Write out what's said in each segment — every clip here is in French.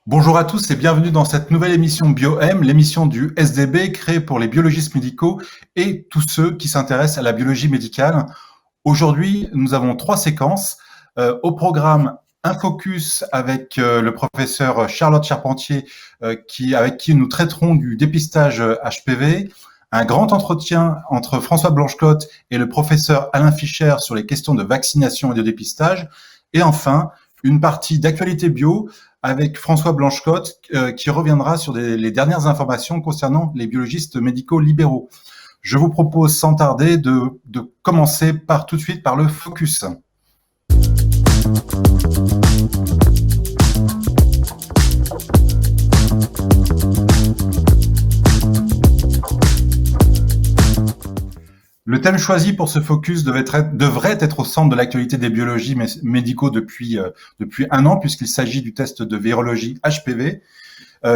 Bonjour à tous et bienvenue dans cette nouvelle émission BioM, l'émission du SDB créée pour les biologistes médicaux et tous ceux qui s'intéressent à la biologie médicale. Aujourd'hui, nous avons 3 séquences. Au programme, un focus avec le professeur Charlotte Charpentier avec qui nous traiterons du dépistage HPV, un grand entretien entre François Blanchecotte et le professeur Alain Fischer sur les questions de vaccination et de dépistage, et enfin, une partie d'actualité bio avec François Blanchecotte qui reviendra sur les dernières informations concernant les biologistes médicaux libéraux. Je vous propose sans tarder de commencer tout de suite par le focus. Le thème choisi pour ce focus devrait être au centre de l'actualité des biologies médicaux depuis un an, puisqu'il s'agit du test de virologie HPV,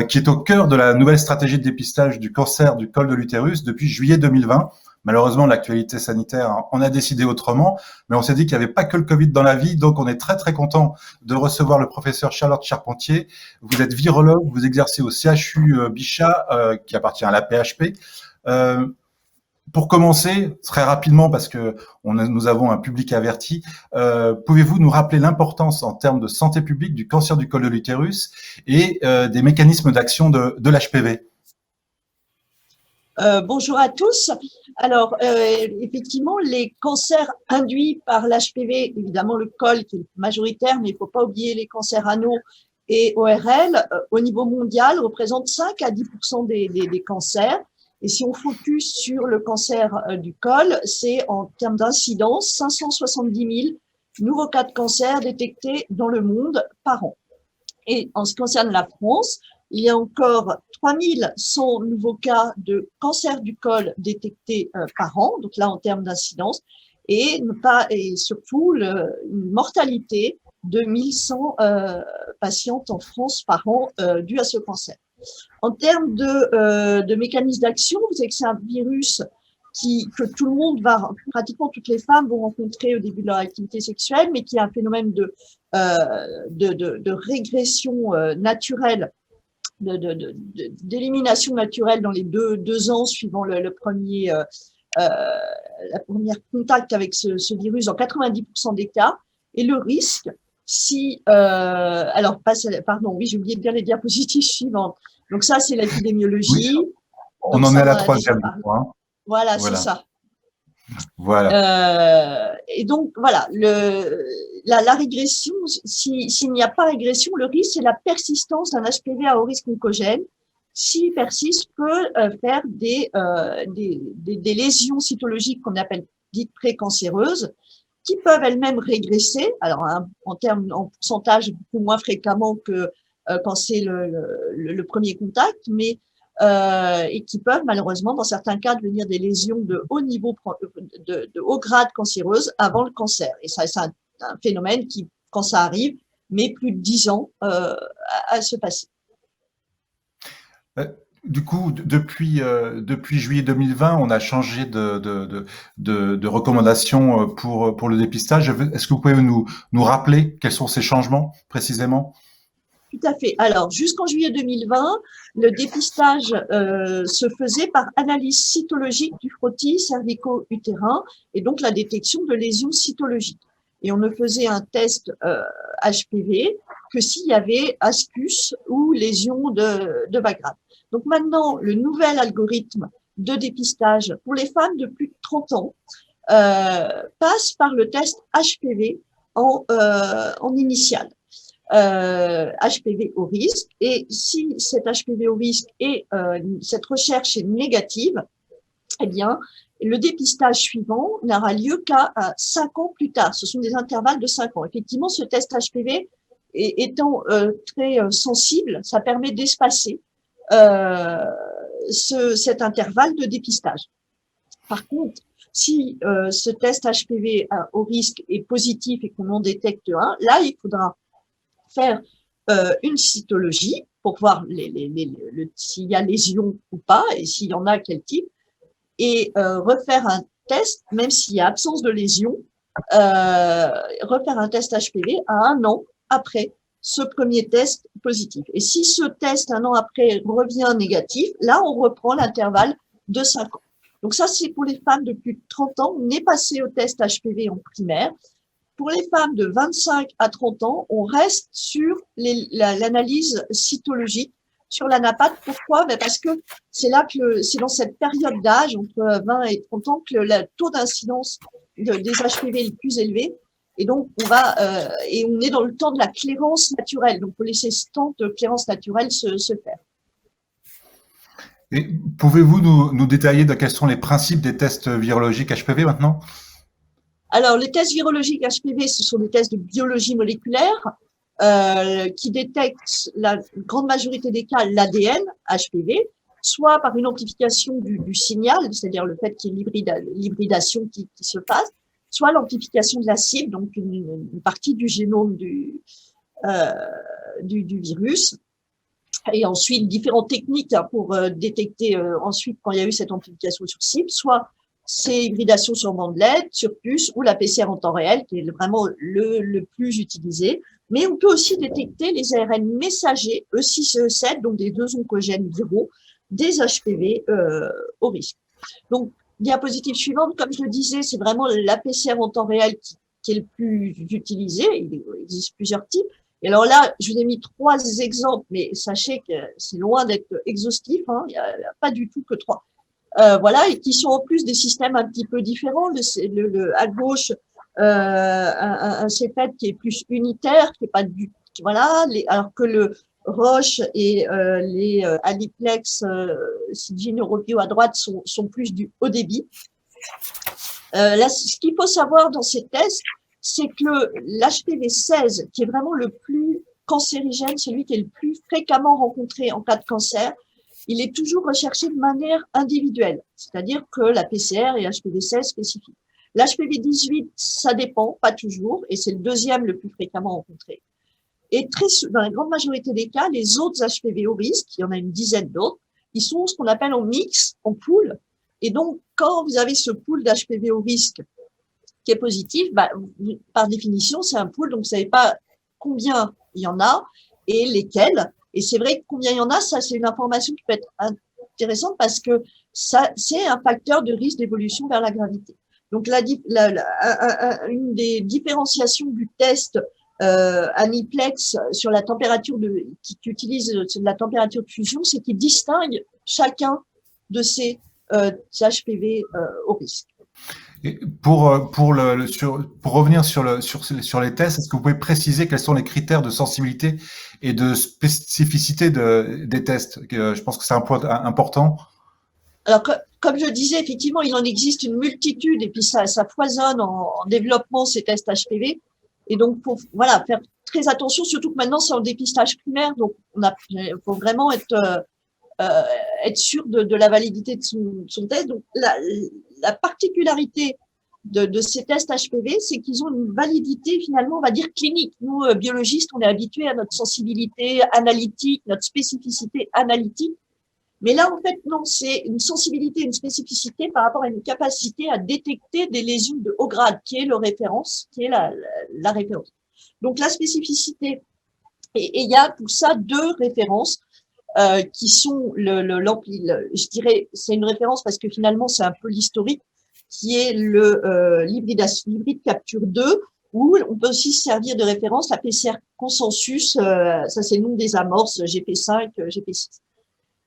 qui est au cœur de la nouvelle stratégie de dépistage du cancer du col de l'utérus depuis juillet 2020. Malheureusement, l'actualité sanitaire en a décidé autrement, mais on s'est dit qu'il n'y avait pas que le Covid dans la vie, donc on est très très content de recevoir le professeur Charlotte Charpentier. Vous êtes virologue, vous exercez au CHU Bichat, qui appartient à la PHP. Pour commencer, très rapidement, parce que nous avons un public averti, pouvez-vous nous rappeler l'importance en termes de santé publique du cancer du col de l'utérus et des mécanismes d'action de l'HPV? Bonjour à tous. Alors, effectivement, les cancers induits par l'HPV, évidemment le col qui est majoritaire, mais il ne faut pas oublier les cancers anaux et ORL, au niveau mondial, représentent 5 à 10% des cancers. Et si on focus sur le cancer du col, c'est en termes d'incidence 570 000 nouveaux cas de cancer détectés dans le monde par an. Et en ce qui concerne la France, il y a encore 3100 nouveaux cas de cancer du col détectés par an, donc là en termes d'incidence, et surtout une mortalité de 1100 patientes en France par an due à ce cancer. En termes de mécanisme d'action, vous savez que c'est un virus que tout le monde pratiquement toutes les femmes vont rencontrer au début de leur activité sexuelle, mais qui a un phénomène de régression naturelle, d'élimination naturelle dans les deux ans suivant la première contact avec ce virus dans 90% des cas. Et le risque, pardon, oui, j'ai oublié de dire les diapositives suivantes. Donc ça, c'est l'épidémiologie. Oui, on en est à la 3e, je crois. Voilà, c'est ça. Voilà. Et donc, voilà, la régression, s'il n'y a pas régression, le risque, c'est la persistance d'un HPV à haut risque oncogène. S'il persiste, peut faire des lésions cytologiques qu'on appelle dites précancéreuses, qui peuvent elles-mêmes régresser, alors en pourcentage beaucoup moins fréquemment que quand c'est le premier contact, mais et qui peuvent malheureusement dans certains cas devenir des lésions de haut niveau, de haut grade cancéreuse avant le cancer. Et ça, c'est un phénomène qui, quand ça arrive, met plus de 10 ans à se passer. Du coup, depuis juillet 2020, on a changé de recommandations pour le dépistage. Est-ce que vous pouvez nous rappeler quels sont ces changements précisément? Tout à fait. Alors, jusqu'en juillet 2020, le dépistage se faisait par analyse cytologique du frottis cervico-utérin et donc la détection de lésions cytologiques. Et on ne faisait un test HPV que s'il y avait ascus ou lésions de bas grade. Donc maintenant, le nouvel algorithme de dépistage pour les femmes de plus de 30 ans passe par le test HPV en initial. HPV au risque, et si cet HPV au risque et cette recherche est négative, eh bien, le dépistage suivant n'aura lieu qu'à 5 ans plus tard. Ce sont des intervalles de 5 ans. Effectivement, ce test HPV étant très sensible, ça permet d'espacer cet intervalle de dépistage. Par contre, Si ce test HPV au risque est positif et qu'on en détecte un, là, il faudra faire une cytologie pour voir s'il y a lésion ou pas, et s'il y en a, quel type, et refaire un test, même s'il y a absence de lésion, refaire un test HPV à 1 an après ce premier test positif. Et si ce test, 1 an après, revient négatif, là, on reprend l'intervalle de 5 ans. Donc ça, c'est pour les femmes de plus de 30 ans. On est passé au test HPV en primaire. Pour les femmes de 25 à 30 ans, on reste sur l'analyse cytologique sur la NAPAT. Pourquoi? Parce que c'est c'est dans cette période d'âge, entre 20 et 30 ans, que le taux d'incidence des HPV est le plus élevé. Et donc, on est dans le temps de la clairance naturelle. Donc, il faut laisser ce temps de clairance naturelle se faire. Et pouvez-vous nous détailler de quels sont les principes des tests virologiques HPV maintenant? Alors, les tests virologiques HPV, ce sont des tests de biologie moléculaire qui détectent la grande majorité des cas l'ADN HPV, soit par une amplification du signal, c'est-à-dire le fait qu'il y ait l'hybridation qui se passe, soit l'amplification de la cible, donc une partie du génome du virus. Et ensuite, différentes techniques pour détecter ensuite quand il y a eu cette amplification sur cible, soit c'est hybridation sur bandelette, sur puce ou la PCR en temps réel, qui est vraiment le plus utilisé. Mais on peut aussi détecter les ARN messagers E6 et E7, donc des 2 oncogènes viraux, des HPV au risque. Donc, diapositive suivante, comme je le disais, c'est vraiment la PCR en temps réel qui est le plus utilisé. Il existe plusieurs types. Et alors là, je vous ai mis 3 exemples, mais sachez que c'est loin d'être exhaustif, hein, il n'y a pas du tout que 3. Voilà, et qui sont en plus des systèmes un petit peu différents. À gauche, un CPET qui est plus unitaire, qui est pas du, voilà, alors que le Roche et les Aliplex, Syngene Europio à droite sont plus du haut débit. Là, ce qu'il faut savoir dans ces tests, c'est que l'HPV-16, qui est vraiment le plus cancérigène, celui qui est le plus fréquemment rencontré en cas de cancer, il est toujours recherché de manière individuelle, c'est-à-dire que la PCR est HPV-16 spécifique. L'HPV-18, ça dépend, pas toujours, et c'est le 2e le plus fréquemment rencontré. Et dans la grande majorité des cas, les autres HPV au risque, il y en a une dizaine d'autres, ils sont ce qu'on appelle en mix, en pool. Et donc, quand vous avez ce pool d'HPV au risque qui est positif, par définition, c'est un pool, donc vous savez pas combien il y en a et lesquels. Et c'est vrai que combien il y en a, ça, c'est une information qui peut être intéressante parce que ça, c'est un facteur de risque d'évolution vers la gravité. Donc, une des différenciations du test Aniplex sur la température qui utilise la température de fusion, c'est qu'il distingue chacun de ces HPV au risque. Et pour revenir sur les tests, est-ce que vous pouvez préciser quels sont les critères de sensibilité et de spécificité des tests? Je pense que c'est un point important. Alors, comme je disais, effectivement, il en existe une multitude et puis ça foisonne en développement ces tests HPV. Et donc, pour faire très attention, surtout que maintenant c'est en dépistage primaire, donc faut vraiment être sûr de la validité de son test. Donc, la particularité de ces tests HPV, c'est qu'ils ont une validité finalement, on va dire clinique. Nous, biologistes, on est habitués à notre sensibilité analytique, notre spécificité analytique. Mais là, en fait, non, c'est une sensibilité, une spécificité par rapport à une capacité à détecter des lésions de haut grade, qui est la référence. Donc, la spécificité, et il y a pour ça 2 références qui sont je dirais, c'est une référence parce que finalement, c'est un peu l'historique, qui est l'hybride capture 2, où on peut aussi se servir de référence la PCR consensus, ça c'est le nom des amorces, GP5, GP6.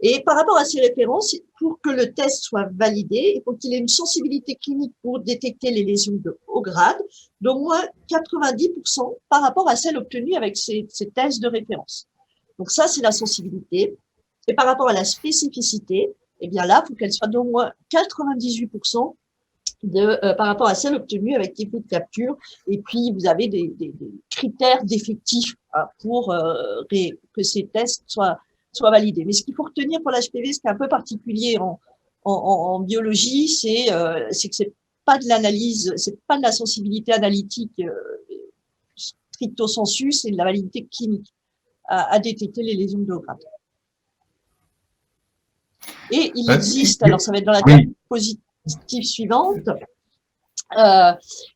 Et par rapport à ces références, pour que le test soit validé, il faut qu'il ait une sensibilité clinique pour détecter les lésions de haut grade d'au moins 90% par rapport à celle obtenue avec ces tests de référence. Donc ça, c'est la sensibilité. Et par rapport à la spécificité, eh bien là, il faut qu'elle soit d'au moins 98% par rapport à celle obtenue avec type de capture. Et puis, vous avez des critères d'effectifs pour que ces tests soient validés. Mais ce qu'il faut retenir pour l'HPV, ce qui est un peu particulier en biologie, c'est que pas de l'analyse, c'est pas de la sensibilité analytique stricto sensu, c'est de la validité clinique à détecter les lésions de haut grade. Et il existe, alors ça va être dans la diapositive suivante,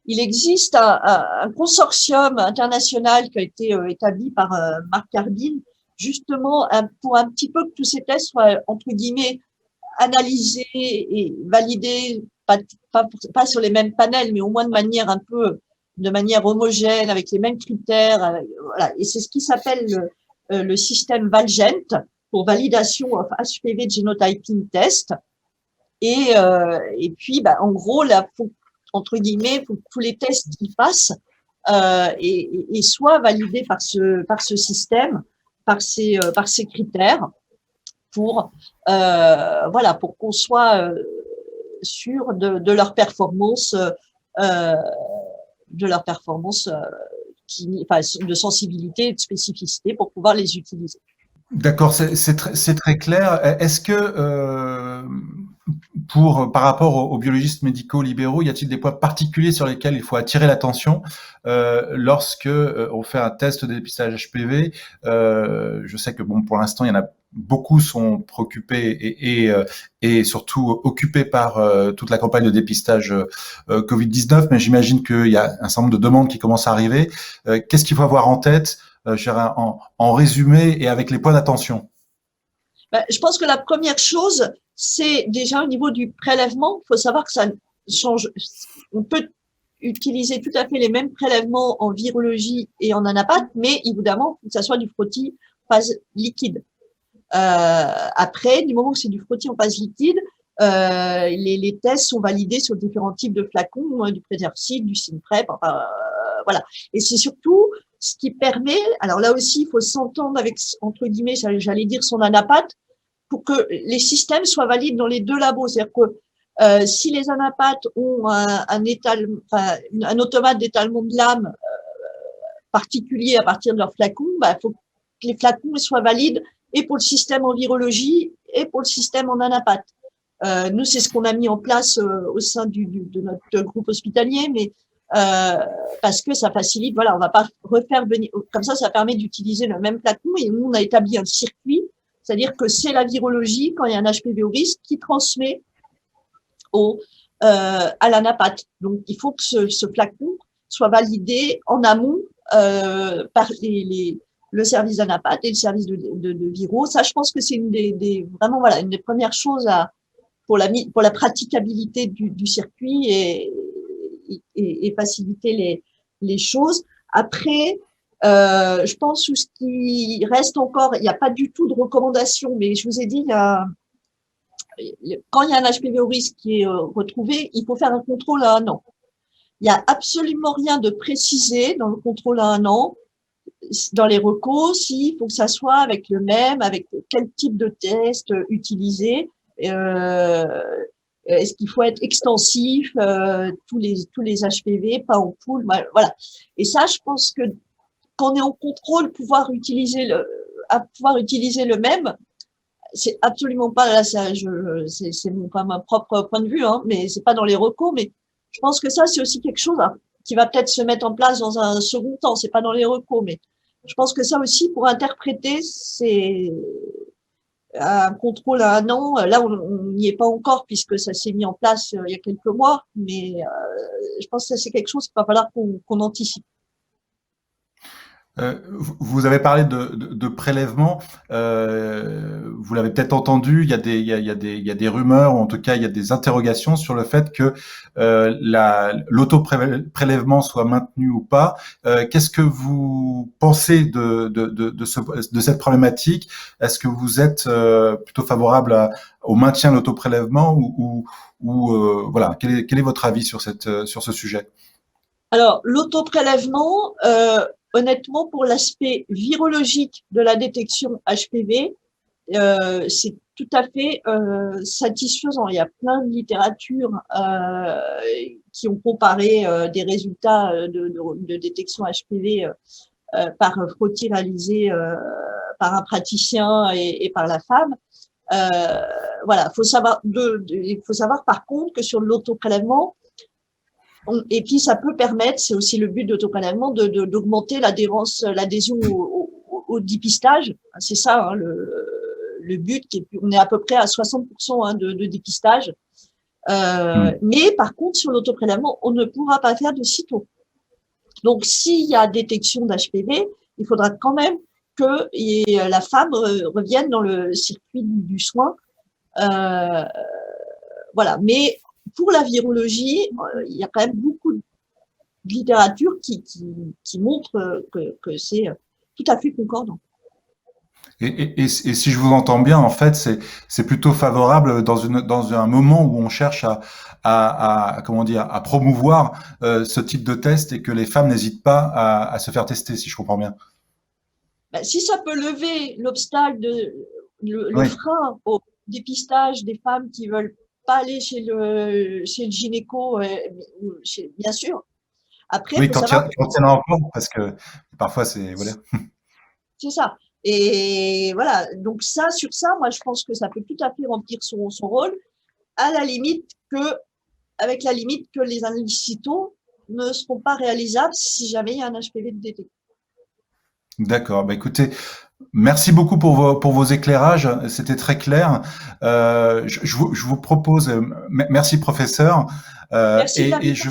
il existe un consortium international qui a été établi par Marc Carbine, justement pour un petit peu que tous ces tests soient, entre guillemets, analysés et validés, pas sur les mêmes panels, mais au moins de manière homogène, avec les mêmes critères. Voilà. Et c'est ce qui s'appelle le système Valgent, pour validation of HPV Genotyping Test. Et puis, en gros, là, entre guillemets, pour que tous les tests qui passent et soient validés par ce système, par ces critères, pour pour qu'on soit sûr de leur performance, de sensibilité et de spécificité pour pouvoir les utiliser. D'accord, c'est très clair. Est-ce que par rapport aux biologistes médicaux libéraux, y a-t-il des points particuliers sur lesquels il faut attirer l'attention lorsque on fait un test de dépistage HPV? Je sais que pour l'instant, il y en a beaucoup sont préoccupés et surtout occupés par toute la campagne de dépistage Covid-19, mais j'imagine qu'il y a un certain nombre de demandes qui commencent à arriver. Qu'est-ce qu'il faut avoir en tête? En résumé et avec les points d'attention? Je pense que la première chose, c'est déjà au niveau du prélèvement. Il faut savoir que ça change. On peut utiliser tout à fait les mêmes prélèvements en virologie et en anapathe, mais évidemment, il faut que ça soit du frottis phase liquide. Après, du moment que c'est du frottis en phase liquide, les tests sont validés sur différents types de flacons, du Présercide, du Synprep, voilà. Et c'est surtout ce qui permet, alors là aussi, il faut s'entendre avec, entre guillemets, j'allais dire son anapathe, pour que les systèmes soient valides dans les deux labos. C'est-à-dire que si les anapathes ont un automate d'étalement de lame particulier à partir de leur flacon, il faut que les flacons soient valides et pour le système en virologie et pour le système en anapathe. Nous, c'est ce qu'on a mis en place au sein de notre groupe hospitalier, mais parce que ça facilite, voilà, on va pas refaire venir, comme ça permet d'utiliser le même flacon et nous, on a établi un circuit, c'est-à-dire que c'est la virologie, quand il y a un HPV au risque, qui transmet à l'anapathe. Donc, il faut que ce flacon soit validé en amont par le service d'anapathe et le service de viro. Ça, je pense que c'est vraiment, voilà, une des premières choses pour la praticabilité du circuit et faciliter les choses. Après, je pense où ce qui reste encore, il n'y a pas du tout de recommandation, mais je vous ai dit, quand il y a un HPV au risque qui est retrouvé, il faut faire un contrôle à 1 an. Il n'y a absolument rien de précisé dans le contrôle à 1 an, dans les recos, s'il faut que ça soit avec avec quel type de test utiliser. Est-ce qu'il faut être extensif, tous les HPV, pas en poule, voilà. Et ça, je pense que quand on est en contrôle, pouvoir utiliser le même, c'est absolument pas là, c'est pas mon propre point de vue, hein, mais c'est pas dans les recos, mais je pense que ça, c'est aussi quelque chose qui va peut-être se mettre en place dans un second temps. C'est pas dans les recos, mais je pense que ça aussi, pour interpréter, c'est un contrôle à 1 an. Là, on n'y est pas encore puisque ça s'est mis en place il y a quelques mois, mais je pense que c'est quelque chose qu'il va falloir qu'on anticipe. Vous avez parlé de prélèvement. Vous l'avez peut-être entendu. Il y a des rumeurs, ou en tout cas, il y a des interrogations sur le fait que l'auto-prélèvement soit maintenu ou pas. Qu'est-ce que vous pensez de cette problématique? Est-ce que vous êtes plutôt favorable au maintien de l'auto-prélèvement ou voilà, quel est votre avis sur ce sujet? Alors, l'auto-prélèvement, honnêtement, pour l'aspect virologique de la détection HPV, c'est tout à fait satisfaisant. Il y a plein de littératures qui ont comparé des résultats de détection HPV par frottis réalisé par un praticien et par la femme. Voilà, il faut savoir par contre que sur l'autoprélèvement, Et puis, ça peut permettre, c'est aussi le but d'autoprélèvement, d'augmenter l'adhésion au dépistage. C'est ça, hein, le but. On est à peu près à 60% hein, de dépistage. Mais par contre, sur l'autoprélèvement, on ne pourra pas faire de sitôt. Donc, s'il y a détection d'HPV, il faudra quand même que la femme revienne dans le circuit du soin. Voilà. Mais pour la virologie, il y a quand même beaucoup de littérature qui montre que c'est tout à fait concordant. Et si je vous entends bien, en fait, c'est plutôt favorable dans un moment où on cherche comment dire, à promouvoir ce type de test et que les femmes n'hésitent pas à se faire tester, si je comprends bien. Ben, si ça peut lever l'obstacle le Oui. frein au dépistage des femmes qui veulent pas aller chez le gynéco, bien sûr. Après, il Oui, faut savoir tu en tiens encore parce que parfois voilà. c'est ça. Et voilà. Donc ça, sur ça, moi, je pense que ça peut tout à fait remplir son rôle, à la limite avec la limite que les analyses cyto ne seront pas réalisables si jamais il y a un HPV de détecté. D'accord. Bah écoutez, merci beaucoup pour vos éclairages. C'était très clair. Je vous propose, merci professeur. Merci de Et l'invitation.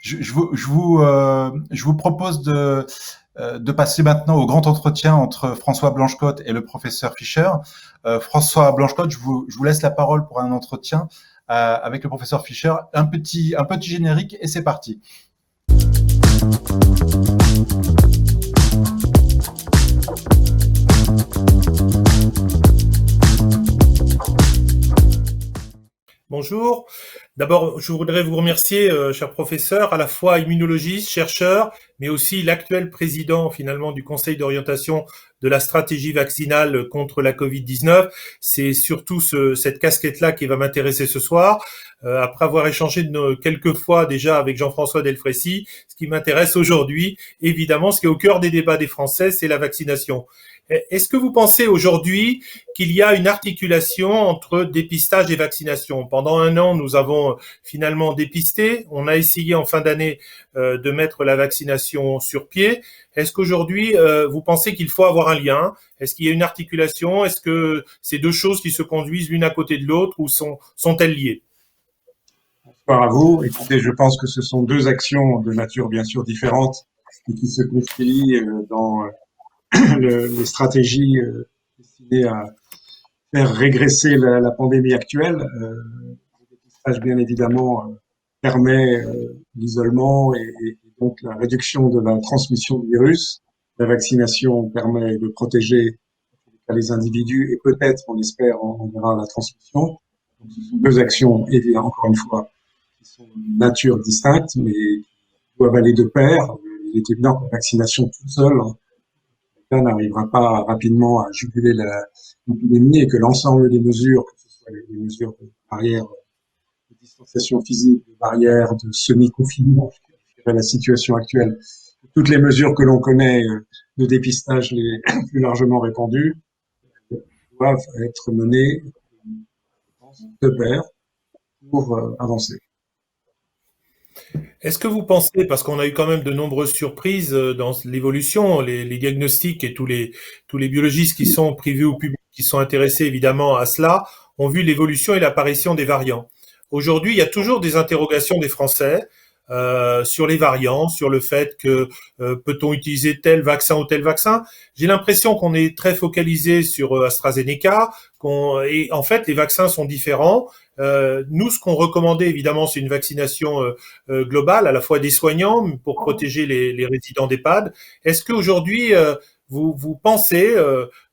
je vous propose de passer maintenant au grand entretien entre François Blanchecotte et le professeur Fischer. François Blanchecotte, je vous laisse la parole pour un entretien avec le professeur Fischer. Un petit générique et c'est parti. Bonjour. D'abord, je voudrais vous remercier, cher professeur, à la fois immunologiste, chercheur, mais aussi l'actuel président finalement du Conseil d'orientation de la stratégie vaccinale contre la Covid-19. C'est surtout cette casquette-là qui va m'intéresser ce soir. Après avoir échangé quelques fois déjà avec Jean-François Delfrécy, ce qui m'intéresse aujourd'hui, évidemment, ce qui est au cœur des débats des Français, c'est la vaccination. Est-ce que vous pensez aujourd'hui qu'il y a une articulation entre dépistage et vaccination? Pendant un an, nous avons finalement dépisté. On a essayé en fin d'année de mettre la vaccination sur pied. Est-ce qu'aujourd'hui, vous pensez qu'il faut avoir un lien? Est-ce qu'il y a une articulation? Est-ce que c'est deux choses qui se conduisent l'une à côté de l'autre ou sont-elles liées? Bonsoir à vous. Écoutez, je pense que ce sont deux actions de nature bien sûr différente et qui se concilient dans les stratégies destinées à faire régresser la pandémie actuelle. Le dépistage, bien évidemment, permet l'isolement et donc la réduction de la transmission du virus. La vaccination permet de protéger les individus et peut-être, on espère, on verra la transmission. Donc, ce sont deux actions, évidemment, encore une fois, qui sont de nature distincte, mais qui doivent aller de pair. Il est évident que la vaccination toute seule n'arrivera pas rapidement à juguler l'épidémie et que l'ensemble des mesures, que ce soit les mesures de barrière, de distanciation physique, de barrière, de semi-confinement, je dirais la situation actuelle, toutes les mesures que l'on connaît de dépistage les plus largement répandues doivent être menées de pair pour avancer. Est-ce que vous pensez, parce qu'on a eu quand même de nombreuses surprises dans l'évolution, les diagnostics et tous les biologistes qui sont privés ou publics, qui sont intéressés évidemment à cela, ont vu l'évolution et l'apparition des variants. Aujourd'hui, il y a toujours des interrogations des Français sur les variants, sur le fait que peut-on utiliser tel vaccin ou tel vaccin. J'ai l'impression qu'on est très focalisé sur AstraZeneca, et en fait les vaccins sont différents. Nous, ce qu'on recommandait évidemment, c'est une vaccination globale, à la fois des soignants pour protéger les résidents d'EHPAD. Est-ce qu'aujourd'hui vous pensez,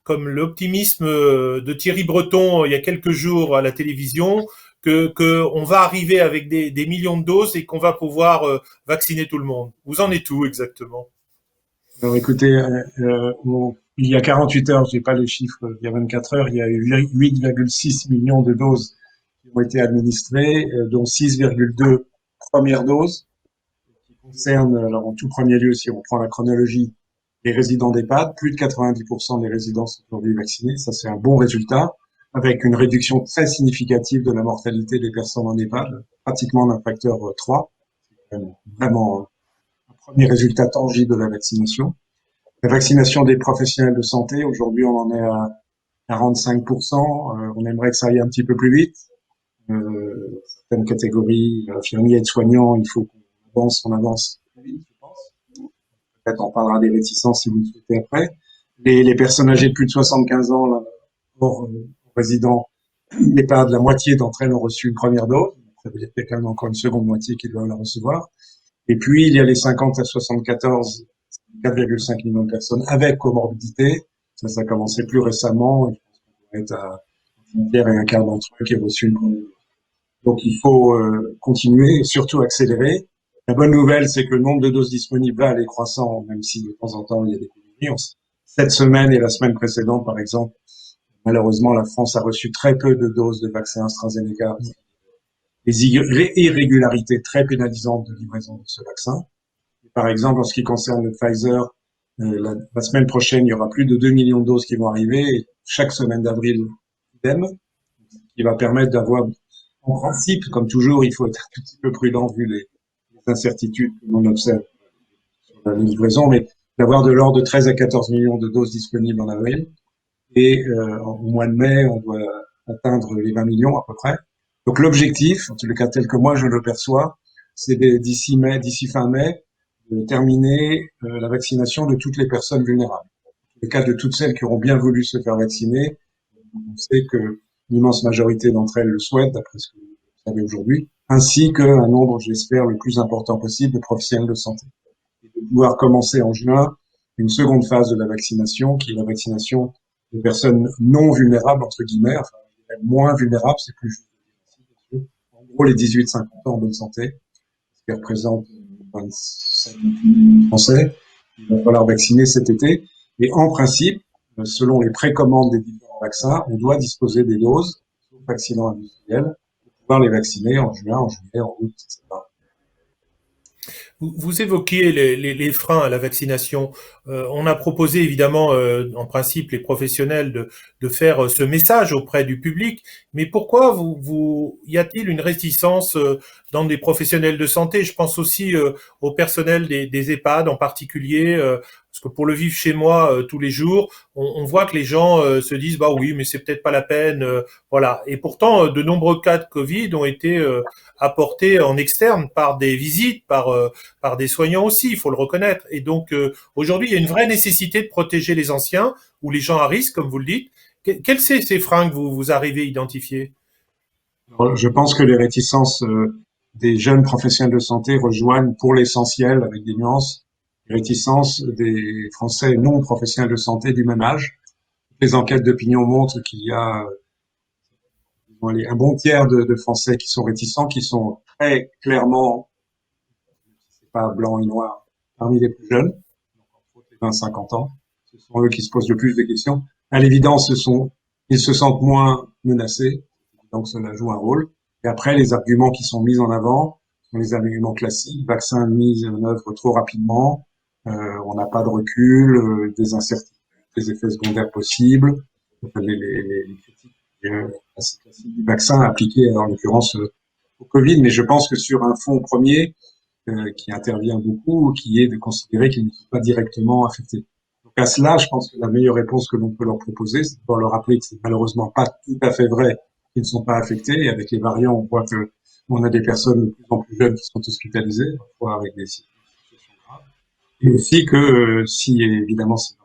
comme l'optimisme de Thierry Breton il y a quelques jours à la télévision, que on va arriver avec des millions de doses et qu'on va pouvoir vacciner tout le monde? Vous en êtes où exactement? Alors écoutez, il y a 48 heures, j'ai pas les chiffres, il y a 24 heures, il y a eu 8,6 millions de doses qui ont été administrées, dont 6,2 premières doses, qui concernent, alors en tout premier lieu, si on prend la chronologie, les résidents d'EHPAD. Plus de 90% des résidents sont aujourd'hui vaccinés, ça c'est un bon résultat. avec une réduction très significative de la mortalité des personnes en EHPAD, pratiquement d'un facteur 3. C'est vraiment un premier résultat tangible de la vaccination. La vaccination des professionnels de santé, aujourd'hui on en est à 45%, on aimerait que ça aille un petit peu plus vite. Certaines catégories, infirmiers, aides-soignants, il faut qu'on avance plus vite, je pense. Peut-être on parlera des réticences si vous le souhaitez après. Les personnes âgées de plus de 75 ans, là, hors résidents, l'EHPAD, la moitié d'entre elles ont reçu une première dose. Ça veut dire qu'il y a quand même encore une seconde moitié qui doivent la recevoir. Et puis, il y a les 50 à 74, 4,5 millions de personnes avec comorbidité. Ça a commencé plus récemment. Je pense qu'on doit être à un tiers et un quart d'entre eux qui ont reçu une première dose. Donc, il faut continuer et surtout accélérer. La bonne nouvelle, c'est que le nombre de doses disponibles va aller croissant, même si de temps en temps, il y a des pénuries. Cette semaine et la semaine précédente, par exemple, malheureusement, la France a reçu très peu de doses de vaccin AstraZeneca. Les irrégularités très pénalisantes de livraison de ce vaccin. Par exemple, en ce qui concerne le Pfizer, la semaine prochaine, il y aura plus de 2 millions de doses qui vont arriver. Et chaque semaine d'avril, idem, qui va permettre d'avoir, en principe, comme toujours, il faut être un tout petit peu prudent vu les incertitudes que l'on observe sur la livraison, mais d'avoir de l'ordre de 13 à 14 millions de doses disponibles en avril. Et au mois de mai, on doit atteindre les 20 millions à peu près. Donc l'objectif, en tout cas tel que moi je le perçois, c'est d'ici fin mai, de terminer la vaccination de toutes les personnes vulnérables. Dans le cas de toutes celles qui auront bien voulu se faire vacciner, on sait que l'immense majorité d'entre elles le souhaitent, d'après ce que vous savez aujourd'hui, ainsi qu'un nombre, j'espère, le plus important possible de professionnels de santé. Et de pouvoir commencer en juin une seconde phase de la vaccination, qui est la vaccination des personnes non vulnérables, entre guillemets, enfin, moins vulnérables, c'est plus juste. En gros, les 18-50 ans en bonne santé, ce qui représente 25 millions de Français, il va falloir vacciner cet été. Et en principe, selon les précommandes des différents vaccins, on doit disposer des doses, sauf vaccinants industriels, pour pouvoir les vacciner en juin, en juillet, en août, etc. Vous évoquiez les freins à la vaccination. On a proposé évidemment, en principe, les professionnels de faire ce message auprès du public. Mais pourquoi y a-t-il une réticence dans des professionnels de santé? Je pense aussi au personnel des EHPAD en particulier. Parce que pour le vivre chez moi tous les jours, on voit que les gens se disent bah oui, mais c'est peut-être pas la peine, voilà. Et pourtant, de nombreux cas de Covid ont été apportés en externe par des visites, par des soignants aussi, il faut le reconnaître. Et donc aujourd'hui, il y a une vraie nécessité de protéger les anciens ou les gens à risque, comme vous le dites. Quels sont ces freins que vous arrivez à identifier? Alors, je pense que les réticences des jeunes professionnels de santé rejoignent pour l'essentiel, avec des nuances, les réticences des Français non professionnels de santé du même âge. Les enquêtes d'opinion montrent qu'il y a un bon tiers de Français qui sont réticents, qui sont très clairement, c'est pas blanc et noir, parmi les plus jeunes, donc les 20-50 ans. Ce sont eux qui se posent le plus de questions. À l'évidence, ils se sentent moins menacés, donc cela joue un rôle. Et après, les arguments qui sont mis en avant sont les arguments classiques, vaccins mis en œuvre trop rapidement, on n'a pas de recul, des incertitudes, des effets secondaires possibles, les critiques assez classiques du vaccin appliquées en l'occurrence au Covid. Mais je pense que sur un fond premier qui intervient beaucoup, qui est de considérer qu'ils ne sont pas directement affectés. Donc à cela, je pense que la meilleure réponse que l'on peut leur proposer, c'est de pouvoir leur rappeler que c'est malheureusement pas tout à fait vrai qu'ils ne sont pas affectés. Et avec les variants, on voit que on a des personnes de plus en plus jeunes qui sont hospitalisées, parfois avec des situations graves. Et aussi que si évidemment c'est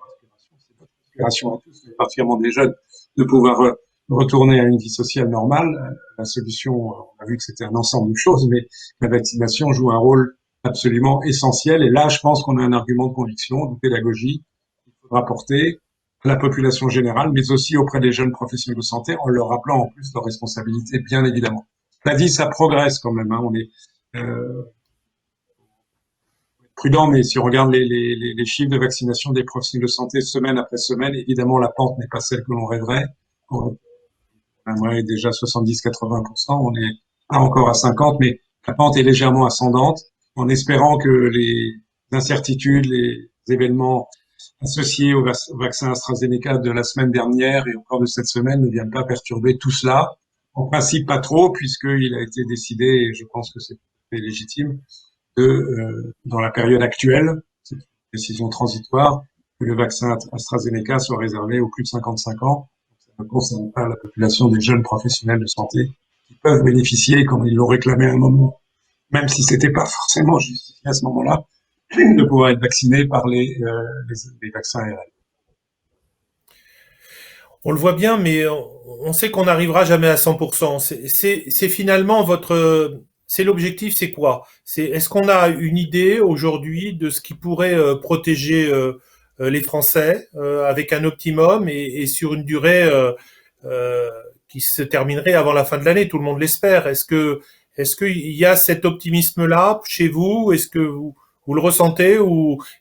notre aspiration à tous, mais particulièrement des jeunes, de pouvoir retourner à une vie sociale normale, la solution, on a vu que c'était un ensemble de choses, mais la vaccination joue un rôle absolument essentiel. Et là, je pense qu'on a un argument de conviction, de pédagogie, qu'il faudra porter à la population générale, mais aussi auprès des jeunes professionnels de santé, en leur rappelant en plus leurs responsabilités, bien évidemment. La vie, ça progresse quand même. Hein. On est prudent, mais si on regarde les chiffres de vaccination des professionnels de santé semaine après semaine, évidemment, la pente n'est pas celle que l'on rêverait. On aimerait déjà 70-80%, on est pas encore à 50%, mais la pente est légèrement ascendante, en espérant que les incertitudes, les événements associé au vaccin AstraZeneca de la semaine dernière et encore de cette semaine ne vient pas perturber tout cela. En principe, pas trop, puisqu'il a été décidé, et je pense que c'est tout à fait légitime, dans la période actuelle, c'est une décision transitoire, que le vaccin AstraZeneca soit réservé aux plus de 55 ans. Ça ne concerne pas la population des jeunes professionnels de santé qui peuvent bénéficier, comme ils l'ont réclamé à un moment, même si c'était pas forcément justifié à ce moment-là, de pouvoir être vaccinés par les vaccins ARN. On le voit bien, mais on sait qu'on n'arrivera jamais à 100%. C'est finalement c'est l'objectif, c'est quoi? Est-ce qu'on a une idée aujourd'hui de ce qui pourrait protéger les Français avec un optimum et sur une durée euh, qui se terminerait avant la fin de l'année? Tout le monde l'espère. Est-ce qu'il y a cet optimisme-là chez vous? Est-ce que vous le ressentez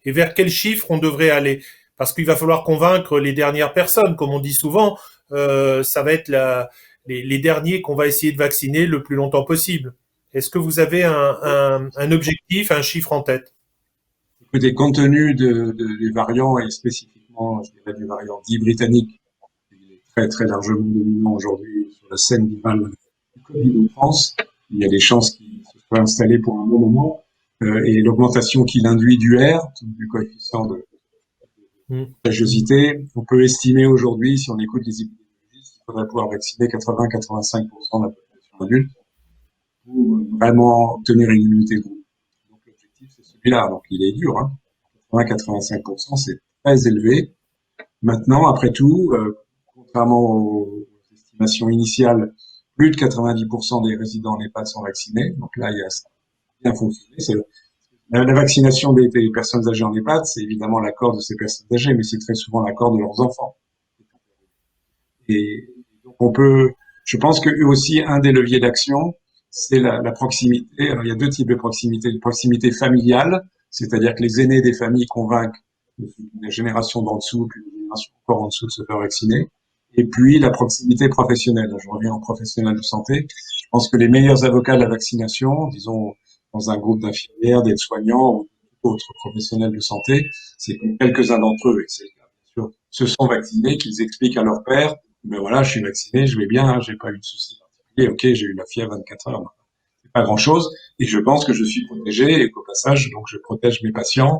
et vers quel chiffre on devrait aller? Parce qu'il va falloir convaincre les dernières personnes, comme on dit souvent, ça va être les derniers qu'on va essayer de vacciner le plus longtemps possible. Est-ce que vous avez un objectif, un chiffre en tête? Écoutez, compte tenu des variants et spécifiquement, je dirais, du variant dit britannique, il est très très largement dominant aujourd'hui sur la scène virale du Covid en France. Il y a des chances qu'il se soit installé pour un bon moment. Et l'augmentation qu'il induit du R, du coefficient de contagiosité, on peut estimer aujourd'hui, si on écoute les épidémiologistes, qu'il faudrait pouvoir vacciner 80-85% de la population adulte pour vraiment obtenir une immunité de groupe. Donc l'objectif, c'est celui-là. Donc il est dur, hein. 80-85%, c'est très élevé. Maintenant, après tout, contrairement aux estimations initiales, plus de 90% des résidents en EHPAD sont vaccinés. Donc là, il y a ça bien fonctionné. La vaccination des personnes âgées en EHPAD, c'est évidemment l'accord de ces personnes âgées, mais c'est très souvent l'accord de leurs enfants. Et donc je pense que eux aussi, un des leviers d'action, c'est la proximité. Alors il y a deux types de proximité. Une proximité familiale, c'est-à-dire que les aînés des familles convainquent les générations d'en dessous, puis les générations encore en dessous de se faire vacciner. Et puis la proximité professionnelle. Je reviens en professionnel de santé. Je pense que les meilleurs avocats de la vaccination, disons dans un groupe d'infirmières, d'aides-soignants ou d'autres professionnels de santé, c'est que quelques-uns d'entre eux, et c'est bien sûr, se sont vaccinés, qu'ils expliquent à leur père, mais voilà, je suis vacciné, je vais bien, hein, j'ai pas eu de soucis particuliers, ok, j'ai eu la fièvre 24 heures, c'est pas grand-chose, et je pense que je suis protégé, et qu'au passage, donc je protège mes patients,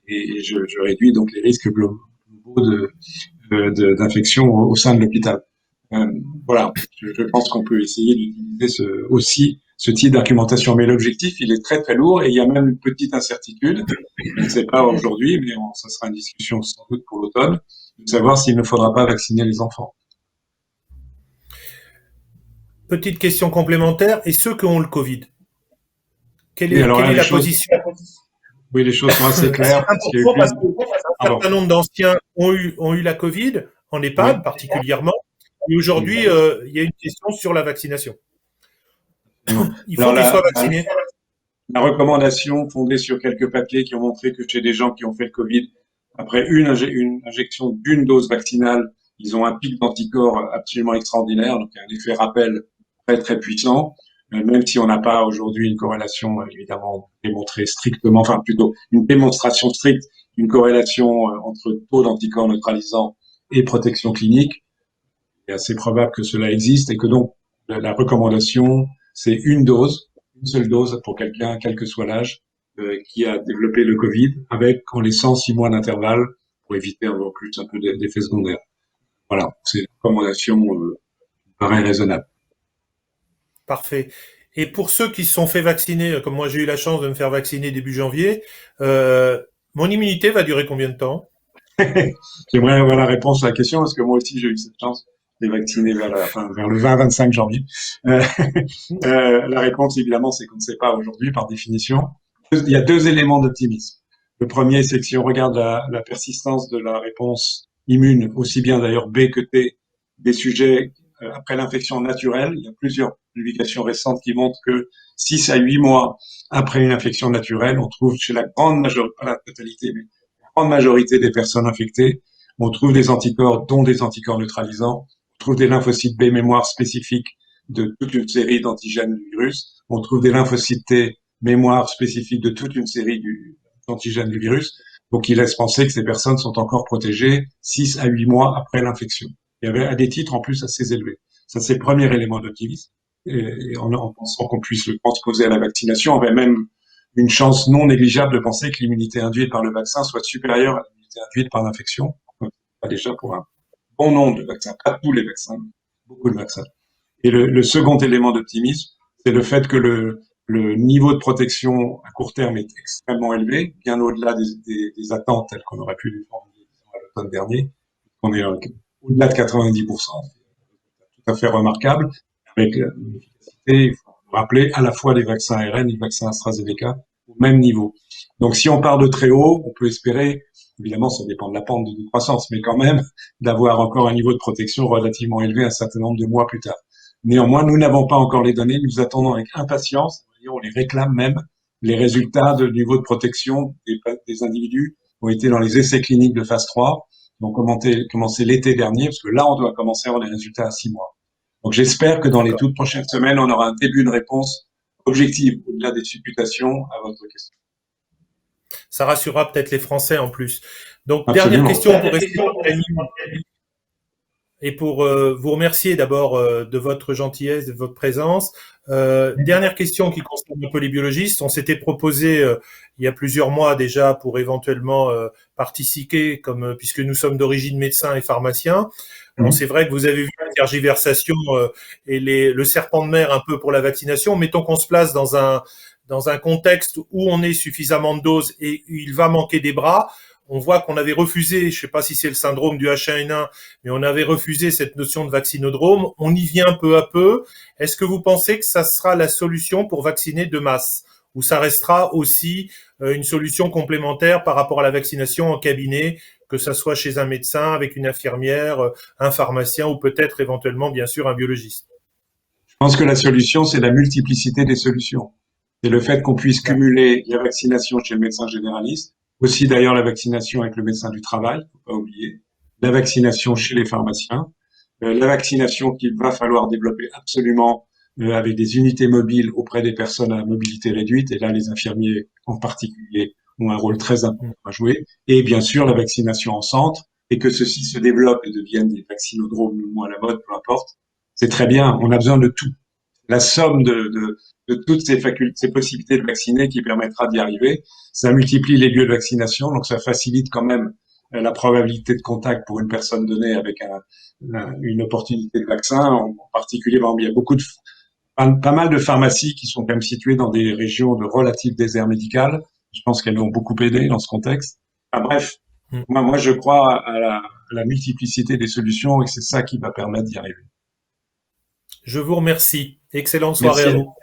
et je réduis donc les risques globaux d'infection au sein de l'hôpital. Voilà, je pense qu'on peut essayer d'utiliser aussi ce type d'argumentation. Mais l'objectif, il est très très lourd et il y a même une petite incertitude. Je ne sais pas aujourd'hui, mais ça sera une discussion sans doute pour l'automne, de savoir s'il ne faudra pas vacciner les enfants. Petite question complémentaire. Et ceux qui ont le Covid? Quelle est la position? Oui, les choses sont assez claires. C'est important parce qu'un certain nombre d'anciens ont eu la Covid, en EHPAD particulièrement. Et aujourd'hui, il y a une question sur la vaccination. Il faut qu'ils soient vaccinés. La recommandation fondée sur quelques papiers qui ont montré que chez des gens qui ont fait le Covid, après une injection d'une dose vaccinale, ils ont un pic d'anticorps absolument extraordinaire, donc un effet rappel très très puissant, même si on n'a pas aujourd'hui une corrélation évidemment démontrée strictement, enfin plutôt une démonstration stricte d'une corrélation entre taux d'anticorps neutralisant et protection clinique. Il est assez probable que cela existe et que donc la recommandation, c'est une seule dose pour quelqu'un, quel que soit l'âge, qui a développé le Covid, en laissant 6 mois d'intervalle pour éviter en plus un peu d'effets secondaires. Voilà, c'est une recommandation qui paraît raisonnable. Parfait. Et pour ceux qui se sont fait vacciner, comme moi j'ai eu la chance de me faire vacciner début janvier, mon immunité va durer combien de temps? J'aimerais avoir la réponse à la question parce que moi aussi j'ai eu cette chance d'être vacciné vers le 20-25 janvier. La réponse évidemment c'est qu'on ne sait pas aujourd'hui par définition. Il y a deux éléments d'optimisme. Le premier, c'est que si on regarde la persistance de la réponse immune, aussi bien d'ailleurs B que T, des sujets après l'infection naturelle, il y a plusieurs publications récentes qui montrent que 6 à 8 mois après une infection naturelle, on trouve chez la grande majorité, pas la totalité, mais la grande majorité des personnes infectées, on trouve des anticorps, dont des anticorps neutralisants, on trouve des lymphocytes B mémoire spécifiques de toute une série d'antigènes du virus, on trouve des lymphocytes T mémoire spécifique de toute une série d'antigènes du virus. donc qui laisse penser que ces personnes sont encore protégées 6 à 8 mois après l'infection. Et à des titres en plus assez élevés. Ça, c'est le premier élément d'optimisme. Et en pensant qu'on puisse le transposer à la vaccination, on avait même une chance non négligeable de penser que l'immunité induite par le vaccin soit supérieure à l'immunité induite par l'infection. Pas déjà pour un bon nombre de vaccins, pas tous les vaccins, beaucoup de vaccins. Et le second élément d'optimisme, c'est le fait que le niveau de protection à court terme est extrêmement élevé, bien au-delà des attentes telles qu'on aurait pu les formuler à l'automne dernier. On est au-delà de 90%, tout à fait remarquable, avec une efficacité, il faut rappeler, à la fois les vaccins ARN et les vaccins AstraZeneca au même niveau. Donc si on part de très haut, on peut espérer, évidemment ça dépend de la pente de croissance, mais quand même d'avoir encore un niveau de protection relativement élevé un certain nombre de mois plus tard. Néanmoins, nous n'avons pas encore les données, nous attendons avec impatience, on les réclame même, les résultats du niveau de protection des individus qui ont été dans les essais cliniques de phase 3, qui ont commencé l'été dernier, parce que là, on doit commencer à avoir les résultats à 6 mois. Donc j'espère que dans les toutes prochaines semaines, on aura un début de réponse objective, au-delà des supputations, à votre question. Ça rassurera peut-être les Français en plus. Donc, Absolument. Dernière question pour rester et pour vous remercier d'abord de votre gentillesse, de votre présence. Dernière question qui concerne un peu les biologistes. On s'était proposé il y a plusieurs mois déjà pour éventuellement participer, puisque nous sommes d'origine médecins et pharmaciens. Bon, c'est vrai que vous avez vu la tergiversation et le serpent de mer un peu pour la vaccination. Mettons qu'on se place dans un contexte où on est suffisamment de doses et il va manquer des bras. On voit qu'on avait refusé, je ne sais pas si c'est le syndrome du H1N1, mais on avait refusé cette notion de vaccinodrome. On y vient peu à peu. Est-ce que vous pensez que ça sera la solution pour vacciner de masse, ou ça restera aussi une solution complémentaire par rapport à la vaccination en cabinet, que ça soit chez un médecin, avec une infirmière, un pharmacien ou peut-être éventuellement, bien sûr, un biologiste? Je pense que la solution, c'est la multiplicité des solutions. C'est le fait qu'on puisse cumuler la vaccination chez le médecin généraliste, aussi d'ailleurs la vaccination avec le médecin du travail, faut pas oublier, la vaccination chez les pharmaciens, la vaccination qu'il va falloir développer absolument avec des unités mobiles auprès des personnes à mobilité réduite, et là les infirmiers en particulier ont un rôle très important à jouer, et bien sûr la vaccination en centre, et que ceci se développe et devienne des vaccinodromes ou à la mode, peu importe, c'est très bien, on a besoin de tout. La somme de toutes ces possibilités de vacciner qui permettra d'y arriver. Ça multiplie les lieux de vaccination, donc ça facilite quand même la probabilité de contact pour une personne donnée avec une opportunité de vaccin. En particulier, il y a pas mal de pharmacies qui sont quand même situées dans des régions de relatif désert médical. Je pense qu'elles ont beaucoup aidé dans ce contexte. Enfin, bref, moi je crois à la multiplicité des solutions et c'est ça qui va permettre d'y arriver. Je vous remercie. Excellente soirée à vous.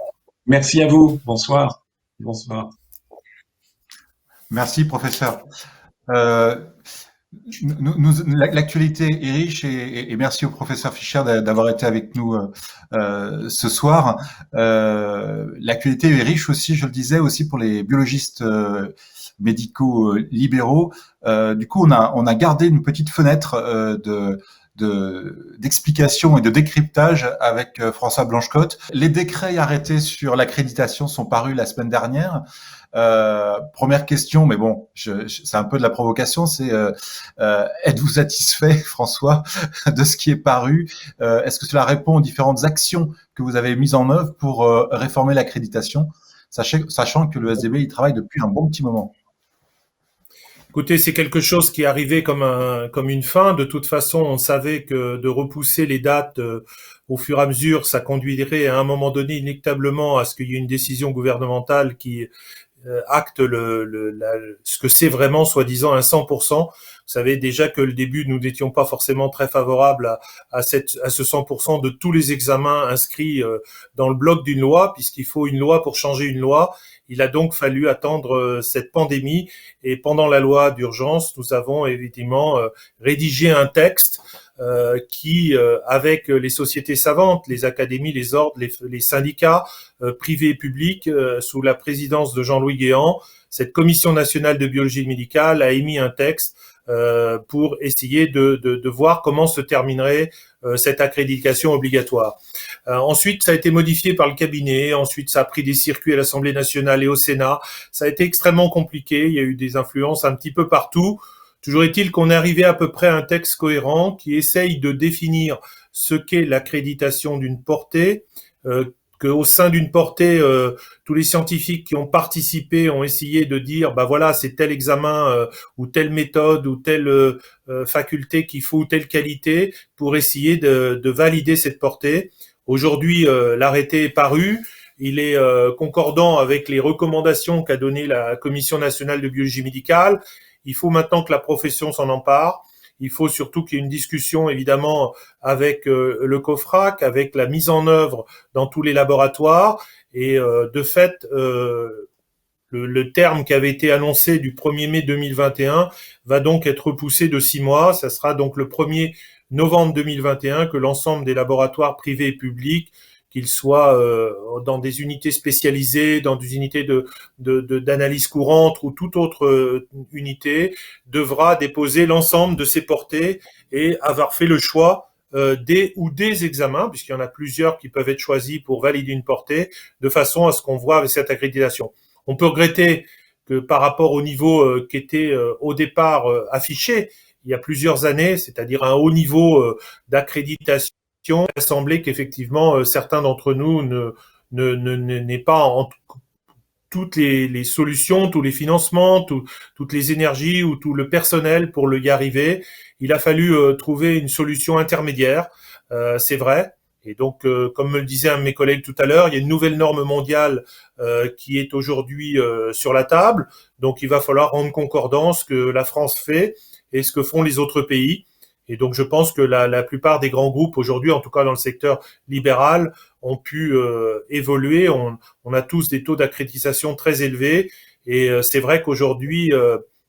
Merci à vous. Bonsoir. Bonsoir. Merci, professeur. L'actualité est riche et merci au professeur Fischer d'avoir été avec nous ce soir. L'actualité est riche aussi, je le disais, aussi pour les biologistes médicaux libéraux. Du coup, on a gardé une petite fenêtre d'explication et de décryptage avec François Blanchecotte. Les décrets arrêtés sur l'accréditation sont parus la semaine dernière. Première question, mais bon, c'est un peu de la provocation, c'est êtes-vous satisfait, François, de ce qui est paru? Est-ce que cela répond aux différentes actions que vous avez mises en œuvre pour réformer l'accréditation, sachant que le SDB y travaille depuis un bon petit moment? Écoutez, c'est quelque chose qui est arrivé comme une fin. De toute façon, on savait que de repousser les dates au fur et à mesure, ça conduirait à un moment donné inéluctablement à ce qu'il y ait une décision gouvernementale qui acte ce que c'est vraiment, soi-disant, un 100%. Vous savez déjà que le début, nous n'étions pas forcément très favorables à ce 100% de tous les examens inscrits dans le bloc d'une loi, puisqu'il faut une loi pour changer une loi. Il a donc fallu attendre cette pandémie, et pendant la loi d'urgence, nous avons évidemment rédigé un texte qui, avec les sociétés savantes, les académies, les ordres, les syndicats privés et publics, sous la présidence de Jean-Louis Guéant, cette commission nationale de biologie médicale a émis un texte pour essayer de voir comment se terminerait cette accréditation obligatoire. Ensuite, ça a été modifié par le cabinet. Ensuite, ça a pris des circuits à l'Assemblée nationale et au Sénat. Ça a été extrêmement compliqué. Il y a eu des influences un petit peu partout. Toujours est-il qu'on est arrivé à peu près à un texte cohérent qui essaye de définir ce qu'est l'accréditation d'une portée, qu'au sein d'une portée, tous les scientifiques qui ont participé ont essayé de dire, bah voilà, c'est tel examen ou telle méthode ou telle faculté qu'il faut ou telle qualité pour essayer de valider cette portée. Aujourd'hui, l'arrêté est paru. Il est concordant avec les recommandations qu'a données la Commission nationale de biologie médicale. Il faut maintenant que la profession s'en empare. Il faut surtout qu'il y ait une discussion, évidemment, avec le COFRAC, avec la mise en œuvre dans tous les laboratoires. Et de fait, le terme qui avait été annoncé du 1er mai 2021 va donc être repoussé de 6 mois. Ça sera donc le 1er novembre 2021 que l'ensemble des laboratoires privés et publics, qu'ils soient dans des unités spécialisées, dans des unités d'analyse courante ou toute autre unité, devra déposer l'ensemble de ses portées et avoir fait le choix des examens, puisqu'il y en a plusieurs qui peuvent être choisis pour valider une portée, de façon à ce qu'on voit avec cette accréditation. On peut regretter que par rapport au niveau qui était au départ affiché il y a plusieurs années, c'est-à-dire un haut niveau d'accréditation, il a semblé qu'effectivement certains d'entre nous n'aient pas en toutes les solutions, tous les financements, toutes les énergies ou tout le personnel pour y arriver. Il a fallu trouver une solution intermédiaire, c'est vrai. Et donc, comme me le disait un de mes collègues tout à l'heure, il y a une nouvelle norme mondiale qui est aujourd'hui sur la table. Donc, il va falloir rendre concordant ce que la France fait et ce que font les autres pays. Et donc, je pense que la plupart des grands groupes aujourd'hui, en tout cas dans le secteur libéral, ont pu évoluer. On a tous des taux d'accréditation très élevés. Et c'est vrai qu'aujourd'hui,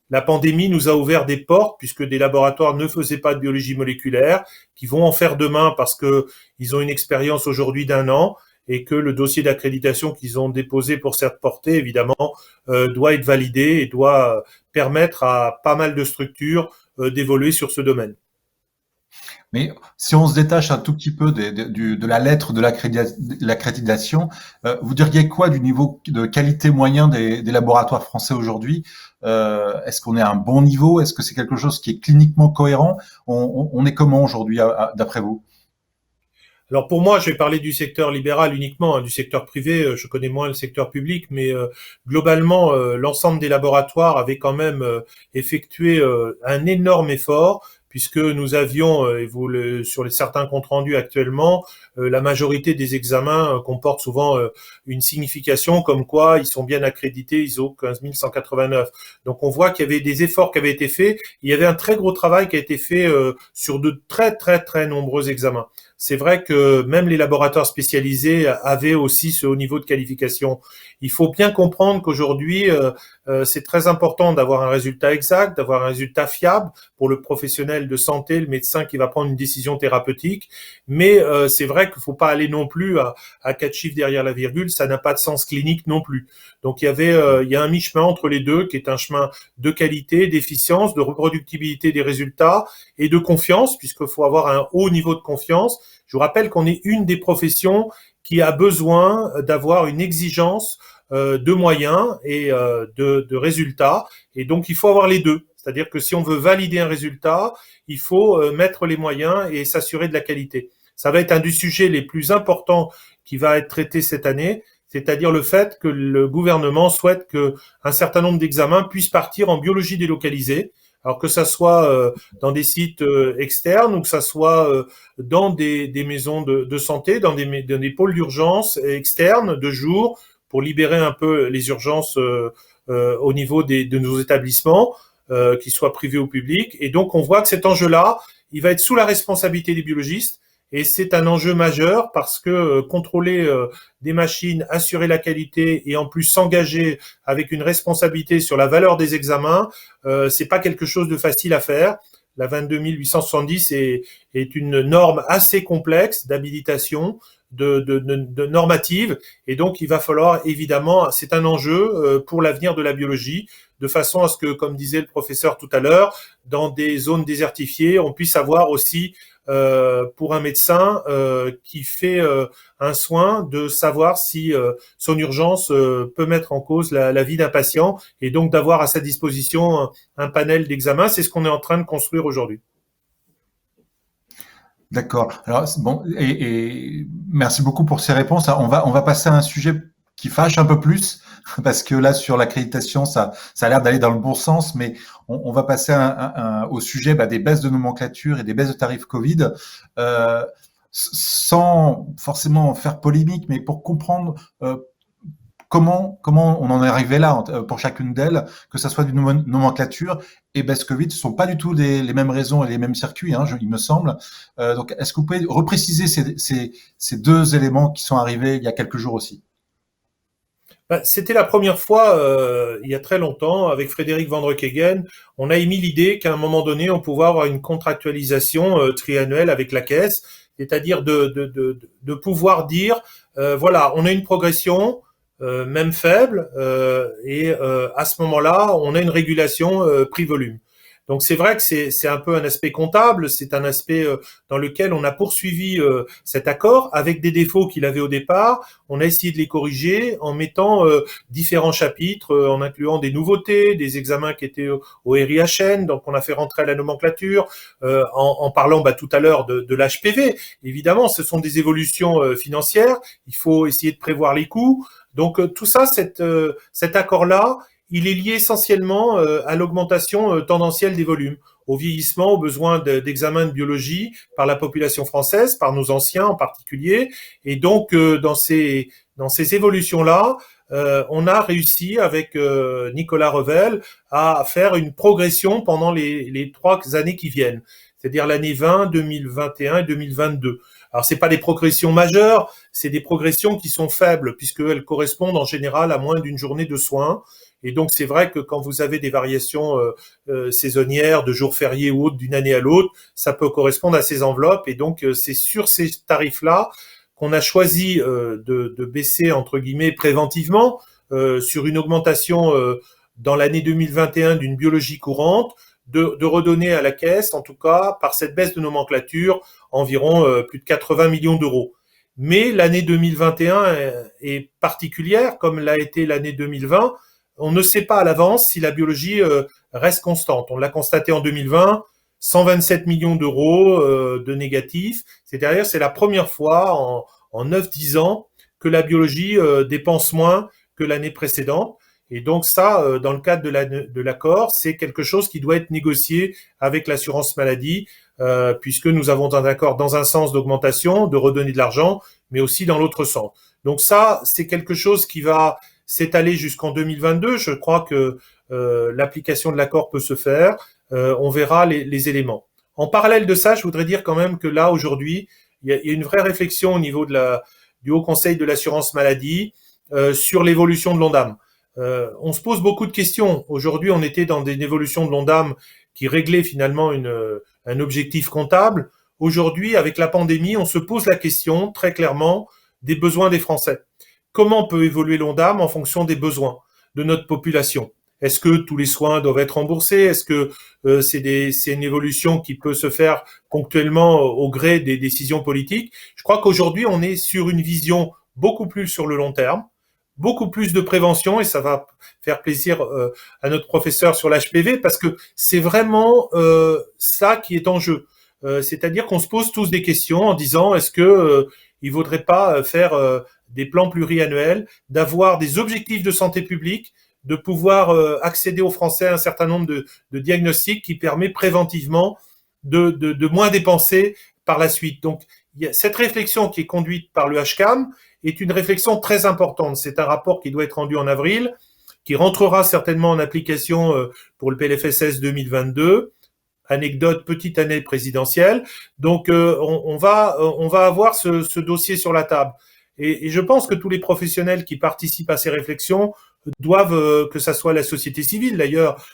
la pandémie nous a ouvert des portes puisque des laboratoires ne faisaient pas de biologie moléculaire, qui vont en faire demain parce que ils ont une expérience aujourd'hui d'1 an et que le dossier d'accréditation qu'ils ont déposé pour cette portée, évidemment, doit être validé et doit permettre à pas mal de structures d'évoluer sur ce domaine. Mais si on se détache un tout petit peu de la lettre de l'accréditation, vous diriez quoi du niveau de qualité moyen des laboratoires français aujourd'hui? Est-ce qu'on est à un bon niveau? Est-ce que c'est quelque chose qui est cliniquement cohérent? On est comment aujourd'hui, d'après vous? Alors pour moi, je vais parler du secteur libéral uniquement, du secteur privé, je connais moins le secteur public, mais globalement, l'ensemble des laboratoires avaient quand même effectué un énorme effort, puisque nous avions, sur certains comptes rendus actuellement, la majorité des examens comportent souvent une signification comme quoi ils sont bien accrédités ISO 15189. Donc on voit qu'il y avait des efforts qui avaient été faits, il y avait un très gros travail qui a été fait sur de très très très nombreux examens. C'est vrai que même les laboratoires spécialisés avaient aussi ce haut niveau de qualification. Il faut bien comprendre qu'aujourd'hui, c'est très important d'avoir un résultat exact, d'avoir un résultat fiable pour le professionnel de santé, le médecin qui va prendre une décision thérapeutique. Mais c'est vrai qu'il ne faut pas aller non plus à 4 chiffres derrière la virgule, ça n'a pas de sens clinique non plus. Donc il y a un mi-chemin entre les deux qui est un chemin de qualité, d'efficience, de reproductibilité des résultats et de confiance, puisqu'il faut avoir un haut niveau de confiance. Je vous rappelle qu'on est une des professions qui a besoin d'avoir une exigence de moyens et de résultats. Et donc, il faut avoir les deux. C'est-à-dire que si on veut valider un résultat, il faut mettre les moyens et s'assurer de la qualité. Ça va être un des sujets les plus importants qui va être traité cette année, c'est-à-dire le fait que le gouvernement souhaite qu'un certain nombre d'examens puissent partir en biologie délocalisée. Alors que ça soit dans des sites externes ou que ça soit dans des maisons de santé, dans des pôles d'urgence externes de jour pour libérer un peu les urgences au niveau de nos établissements, qu'ils soient privés ou publics. Et donc on voit que cet enjeu-là, il va être sous la responsabilité des biologistes. Et c'est un enjeu majeur parce que contrôler des machines, assurer la qualité et en plus s'engager avec une responsabilité sur la valeur des examens, c'est pas quelque chose de facile à faire. La 22870 est une norme assez complexe d'habilitation, de normative, et donc il va falloir évidemment, c'est un enjeu pour l'avenir de la biologie, de façon à ce que, comme disait le professeur tout à l'heure, dans des zones désertifiées, on puisse avoir aussi pour un médecin qui fait un soin de savoir si son urgence peut mettre en cause la vie d'un patient, et donc d'avoir à sa disposition un panel d'examens. C'est ce qu'on est en train de construire aujourd'hui. D'accord. Alors bon, et merci beaucoup pour ces réponses. Alors, on va passer à un sujet qui fâche un peu plus, parce que là sur l'accréditation, ça a l'air d'aller dans le bon sens, mais on va passer au sujet des baisses de nomenclature et des baisses de tarifs Covid, sans forcément faire polémique, mais pour comprendre comment on en est arrivé là pour chacune d'elles, que ça soit d'une nomenclature et baisse Covid, ce sont pas du tout les mêmes raisons et les mêmes circuits, il me semble. Donc, est-ce que vous pouvez repréciser ces deux éléments qui sont arrivés il y a quelques jours aussi? C'était la première fois, il y a très longtemps, avec Frédéric Van Rekegen, on a émis l'idée qu'à un moment donné, on pouvait avoir une contractualisation triannuelle avec la Caisse, c'est-à-dire de pouvoir dire, voilà, on a une progression, même faible, et à ce moment-là, on a une régulation prix-volume. Donc c'est vrai que c'est un peu un aspect comptable, c'est un aspect dans lequel on a poursuivi cet accord avec des défauts qu'il avait au départ. On a essayé de les corriger en mettant différents chapitres, en incluant des nouveautés, des examens qui étaient au RIHN. Donc on a fait rentrer à la nomenclature, en parlant tout à l'heure de l'HPV. Évidemment, ce sont des évolutions financières. Il faut essayer de prévoir les coûts. Donc tout ça, cet accord-là, il est lié essentiellement à l'augmentation tendancielle des volumes, au vieillissement, aux besoins d'examens de biologie par la population française, par nos anciens en particulier. Et donc dans ces évolutions-là, on a réussi avec Nicolas Revel à faire une progression pendant les 3 années qui viennent, c'est-à-dire l'année 20, 2021 et 2022. Alors c'est pas des progressions majeures, c'est des progressions qui sont faibles puisqu'elles correspondent en général à moins d'une journée de soins. Et donc c'est vrai que quand vous avez des variations saisonnières, de jours fériés ou autres d'une année à l'autre, ça peut correspondre à ces enveloppes. Et donc c'est sur ces tarifs-là qu'on a choisi de baisser entre guillemets préventivement sur une augmentation dans l'année 2021 d'une biologie courante, de redonner à la Caisse, en tout cas par cette baisse de nomenclature, environ plus de 80 millions d'euros. Mais l'année 2021 est particulière, comme l'a été l'année 2020. On ne sait pas à l'avance si la biologie reste constante. On l'a constaté en 2020, 127 millions d'euros de négatifs. C'est-à-dire c'est la première fois en 9-10 ans que la biologie dépense moins que l'année précédente. Et donc ça, dans le cadre de l'accord, c'est quelque chose qui doit être négocié avec l'assurance maladie, puisque nous avons un accord dans un sens d'augmentation, de redonner de l'argent, mais aussi dans l'autre sens. Donc ça, c'est quelque chose qui va s'étaler jusqu'en 2022. Je crois que l'application de l'accord peut se faire. On verra les éléments. En parallèle de ça, je voudrais dire quand même que là, aujourd'hui, il y a une vraie réflexion au niveau du Haut Conseil de l'assurance maladie sur l'évolution de l'ONDAM. On se pose beaucoup de questions. Aujourd'hui, on était dans une évolution de l'ONDAM qui réglait finalement un objectif comptable. Aujourd'hui, avec la pandémie, on se pose la question très clairement des besoins des Français. Comment peut évoluer l'ONDAM en fonction des besoins de notre population? Est-ce que tous les soins doivent être remboursés? Est-ce que c'est une évolution qui peut se faire ponctuellement au gré des décisions politiques? Je crois qu'aujourd'hui, on est sur une vision beaucoup plus sur le long terme, beaucoup plus de prévention, et ça va faire plaisir à notre professeur sur l'HPV, parce que c'est vraiment ça qui est en jeu. C'est-à-dire qu'on se pose tous des questions en disant est-ce que il vaudrait pas faire des plans pluriannuels, d'avoir des objectifs de santé publique, de pouvoir accéder aux Français à un certain nombre de diagnostics qui permet préventivement de moins dépenser par la suite. Donc, cette réflexion qui est conduite par le HCAM est une réflexion très importante. C'est un rapport qui doit être rendu en avril, qui rentrera certainement en application pour le PLFSS 2022. Anecdote, petite année présidentielle. Donc, on va avoir ce dossier sur la table. Et je pense que tous les professionnels qui participent à ces réflexions doivent, que ça soit la société civile d'ailleurs,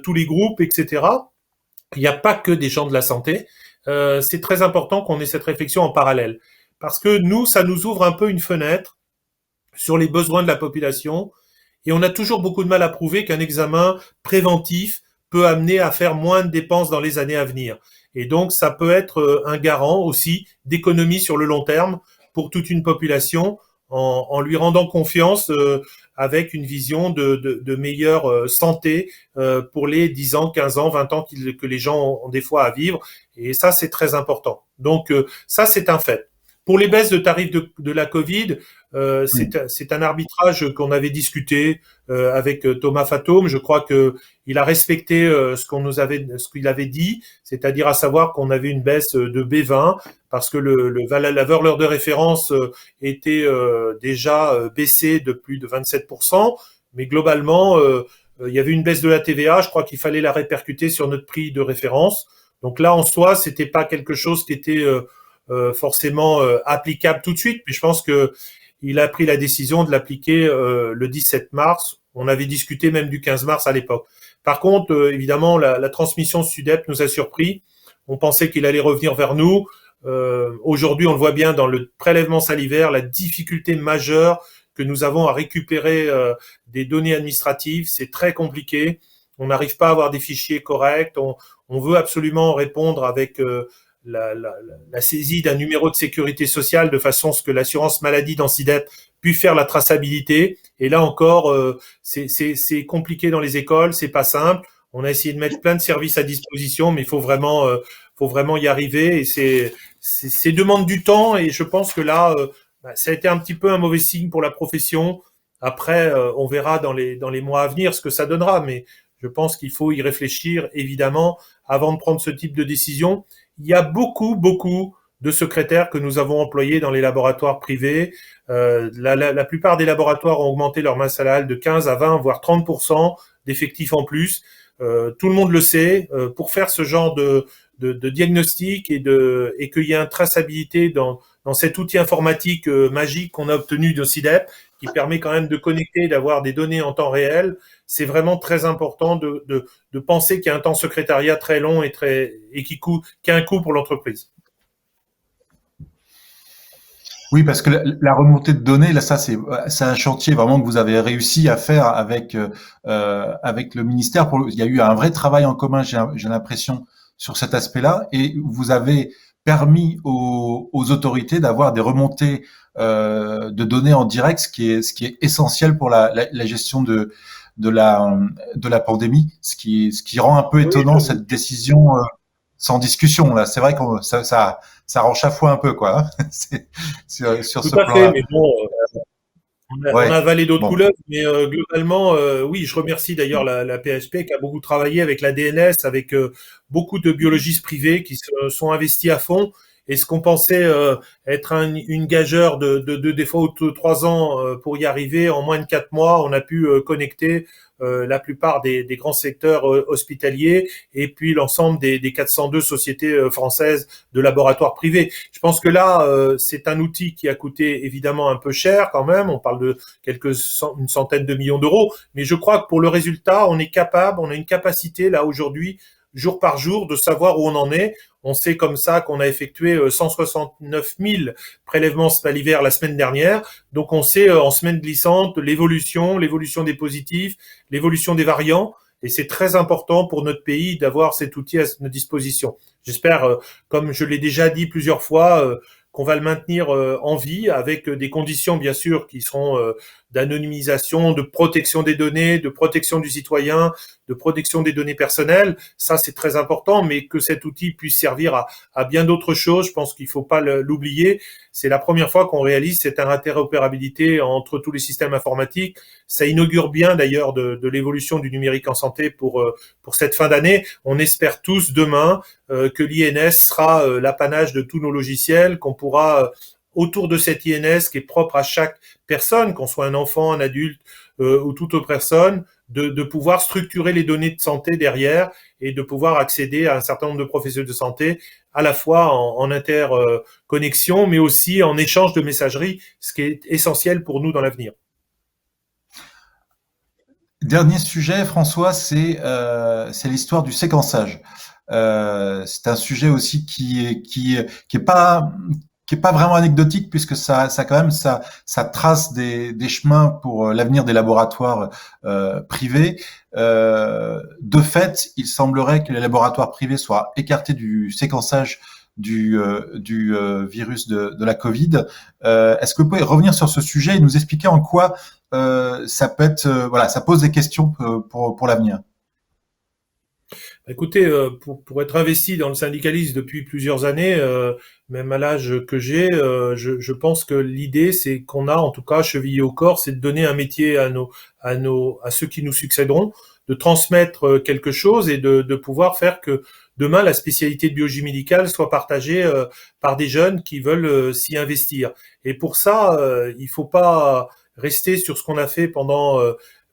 tous les groupes, etc. Il n'y a pas que des gens de la santé. C'est très important qu'on ait cette réflexion en parallèle. Parce que nous, ça nous ouvre un peu une fenêtre sur les besoins de la population Et on a toujours beaucoup de mal à prouver qu'un examen préventif peut amener à faire moins de dépenses dans les années à venir. Et donc, ça peut être un garant aussi d'économie sur le long terme pour toute une population en lui rendant confiance avec une vision de meilleure santé pour les 10 ans, 15 ans, 20 ans que les gens ont des fois à vivre. Et ça, c'est très important. Donc, ça, c'est un fait. Pour les baisses de tarifs de la Covid, c'est un arbitrage qu'on avait discuté avec Thomas Fatome. Je crois que il a respecté ce qu'il avait dit, c'est-à-dire à savoir qu'on avait une baisse de B20 parce que la valeur de référence était déjà baissée de plus de 27%, mais globalement il y avait une baisse de la TVA. Je crois qu'il fallait la répercuter sur notre prix de référence. Donc là, en soi, c'était pas quelque chose qui était forcément applicable tout de suite, mais je pense que il a pris la décision de l'appliquer le 17 mars. On avait discuté même du 15 mars à l'époque. Par contre, évidemment, la transmission SUDEP nous a surpris. On pensait qu'il allait revenir vers nous. Aujourd'hui, on le voit bien dans le prélèvement salivaire, la difficulté majeure que nous avons à récupérer des données administratives. C'est très compliqué. On n'arrive pas à avoir des fichiers corrects. On veut absolument répondre avec la saisie d'un numéro de sécurité sociale de façon à ce que l'assurance maladie dans SIDEP puisse faire la traçabilité. Et là encore, c'est compliqué dans les écoles, c'est pas simple. On a essayé de mettre plein de services à disposition, mais il faut vraiment y arriver. Et c'est demande du temps. Et je pense que là, ça a été un petit peu un mauvais signe pour la profession. Après, on verra dans les mois à venir ce que ça donnera, mais je pense qu'il faut y réfléchir, évidemment, avant de prendre ce type de décision. Il y a beaucoup de secrétaires que nous avons employés dans les laboratoires privés. La plupart des laboratoires ont augmenté leur masse salariale de 15 à 20, voire 30% d'effectifs en plus. Tout le monde le sait. Pour faire ce genre de diagnostic et qu'il y ait une traçabilité dans cet outil informatique magique qu'on a obtenu de SIDEP, qui permet quand même de connecter et d'avoir des données en temps réel, c'est vraiment très important de penser qu'il y a un temps secrétariat très long et qui a un coût pour l'entreprise. Oui, parce que la remontée de données, là, c'est un chantier vraiment que vous avez réussi à faire avec le ministère. Il y a eu un vrai travail en commun, j'ai l'impression, sur cet aspect-là, et vous avez permis aux autorités d'avoir des remontées de données en direct, ce qui est essentiel pour la gestion de la pandémie, ce qui rend un peu étonnant cette décision sans discussion là. C'est vrai que ça rend chaque un peu quoi. Sur tout ce à plan-là. fait, mais bon, on a avalé d'autres couleurs, mais globalement, oui, je remercie d'ailleurs la PHP qui a beaucoup travaillé avec la DNS, avec beaucoup de biologistes privés qui se sont investis à fond. Et ce qu'on pensait être une gageure de des fois 3 ans pour y arriver, en moins de 4 mois, on a pu connecter la plupart des grands secteurs hospitaliers et puis l'ensemble des 402 sociétés françaises de laboratoires privés. Je pense que là, c'est un outil qui a coûté évidemment un peu cher quand même. On parle de une centaine de millions d'euros, mais je crois que pour le résultat, on a une capacité là aujourd'hui, jour par jour, de savoir où on en est. On sait comme ça qu'on a effectué 169 000 prélèvements salivaires la semaine dernière. Donc on sait en semaine glissante l'évolution des positifs, l'évolution des variants. Et c'est très important pour notre pays d'avoir cet outil à notre disposition. J'espère, comme je l'ai déjà dit plusieurs fois, qu'on va le maintenir en vie avec des conditions bien sûr qui seront d'anonymisation, de protection des données, de protection du citoyen, de protection des données personnelles. Ça, c'est très important, mais que cet outil puisse servir à bien d'autres choses, je pense qu'il ne faut pas l'oublier. C'est la première fois qu'on réalise cette interopérabilité entre tous les systèmes informatiques. Ça inaugure bien d'ailleurs de l'évolution du numérique en santé pour cette fin d'année. On espère tous demain que l'INS sera l'apanage de tous nos logiciels, qu'on pourra autour de cette INS qui est propre à chaque personne, qu'on soit un enfant, un adulte ou toute autre personne, de pouvoir structurer les données de santé derrière et de pouvoir accéder à un certain nombre de professionnels de santé, à la fois en interconnexion, mais aussi en échange de messagerie, ce qui est essentiel pour nous dans l'avenir. Dernier sujet, François, c'est l'histoire du séquençage. C'est un sujet aussi qui est pas qui est pas vraiment anecdotique puisque ça quand même ça trace des chemins pour l'avenir des laboratoires privés. De fait, il semblerait que les laboratoires privés soient écartés du séquençage du virus de la Covid. Est-ce que vous pouvez revenir sur ce sujet et nous expliquer en quoi ça peut être voilà, ça pose des questions pour l'avenir? Écoutez, pour être investi dans le syndicalisme depuis plusieurs années, même à l'âge que j'ai, je pense que l'idée, c'est qu'on a, en tout cas, chevillé au corps, c'est de donner un métier à ceux qui nous succéderont, de transmettre quelque chose et de pouvoir faire que demain la spécialité de biologie médicale soit partagée par des jeunes qui veulent s'y investir. Et pour ça, il faut pas rester sur ce qu'on a fait pendant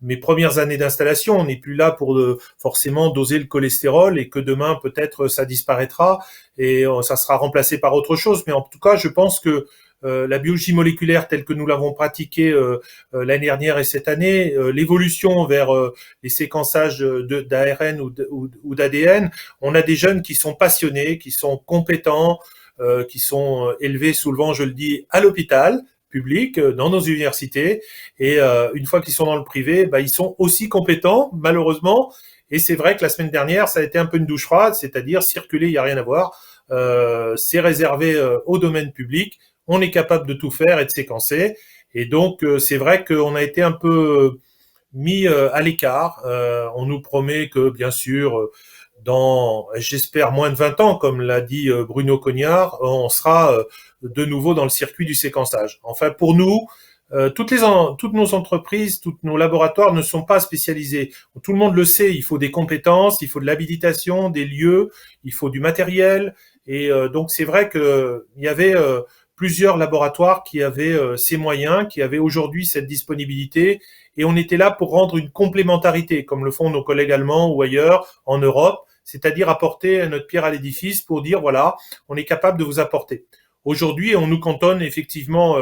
mes premières années d'installation. On n'est plus là pour forcément doser le cholestérol et que demain peut-être ça disparaîtra et ça sera remplacé par autre chose. Mais en tout cas, je pense que la biologie moléculaire telle que nous l'avons pratiquée l'année dernière et cette année, l'évolution vers les séquençages d'ARN ou d'ADN, on a des jeunes qui sont passionnés, qui sont compétents, qui sont élevés souvent, je le dis, à l'hôpital public, dans nos universités, et une fois qu'ils sont dans le privé, ils sont aussi compétents, malheureusement, et c'est vrai que la semaine dernière, ça a été un peu une douche froide, c'est-à-dire circuler, il n'y a rien à voir, c'est réservé au domaine public, on est capable de tout faire et de séquencer, et donc c'est vrai qu'on a été un peu mis à l'écart, on nous promet que, bien sûr, dans, j'espère, moins de 20 ans, comme l'a dit Bruno Cognard, on sera de nouveau dans le circuit du séquençage. Enfin, pour nous, toutes nos entreprises, tous nos laboratoires ne sont pas spécialisés. Tout le monde le sait, il faut des compétences, il faut de l'habilitation, des lieux, il faut du matériel. Et donc, c'est vrai qu'il y avait plusieurs laboratoires qui avaient ces moyens, qui avaient aujourd'hui cette disponibilité. Et on était là pour rendre une complémentarité, comme le font nos collègues allemands ou ailleurs en Europe, c'est-à-dire apporter notre pierre à l'édifice pour dire, voilà, on est capable de vous apporter. Aujourd'hui, on nous cantonne effectivement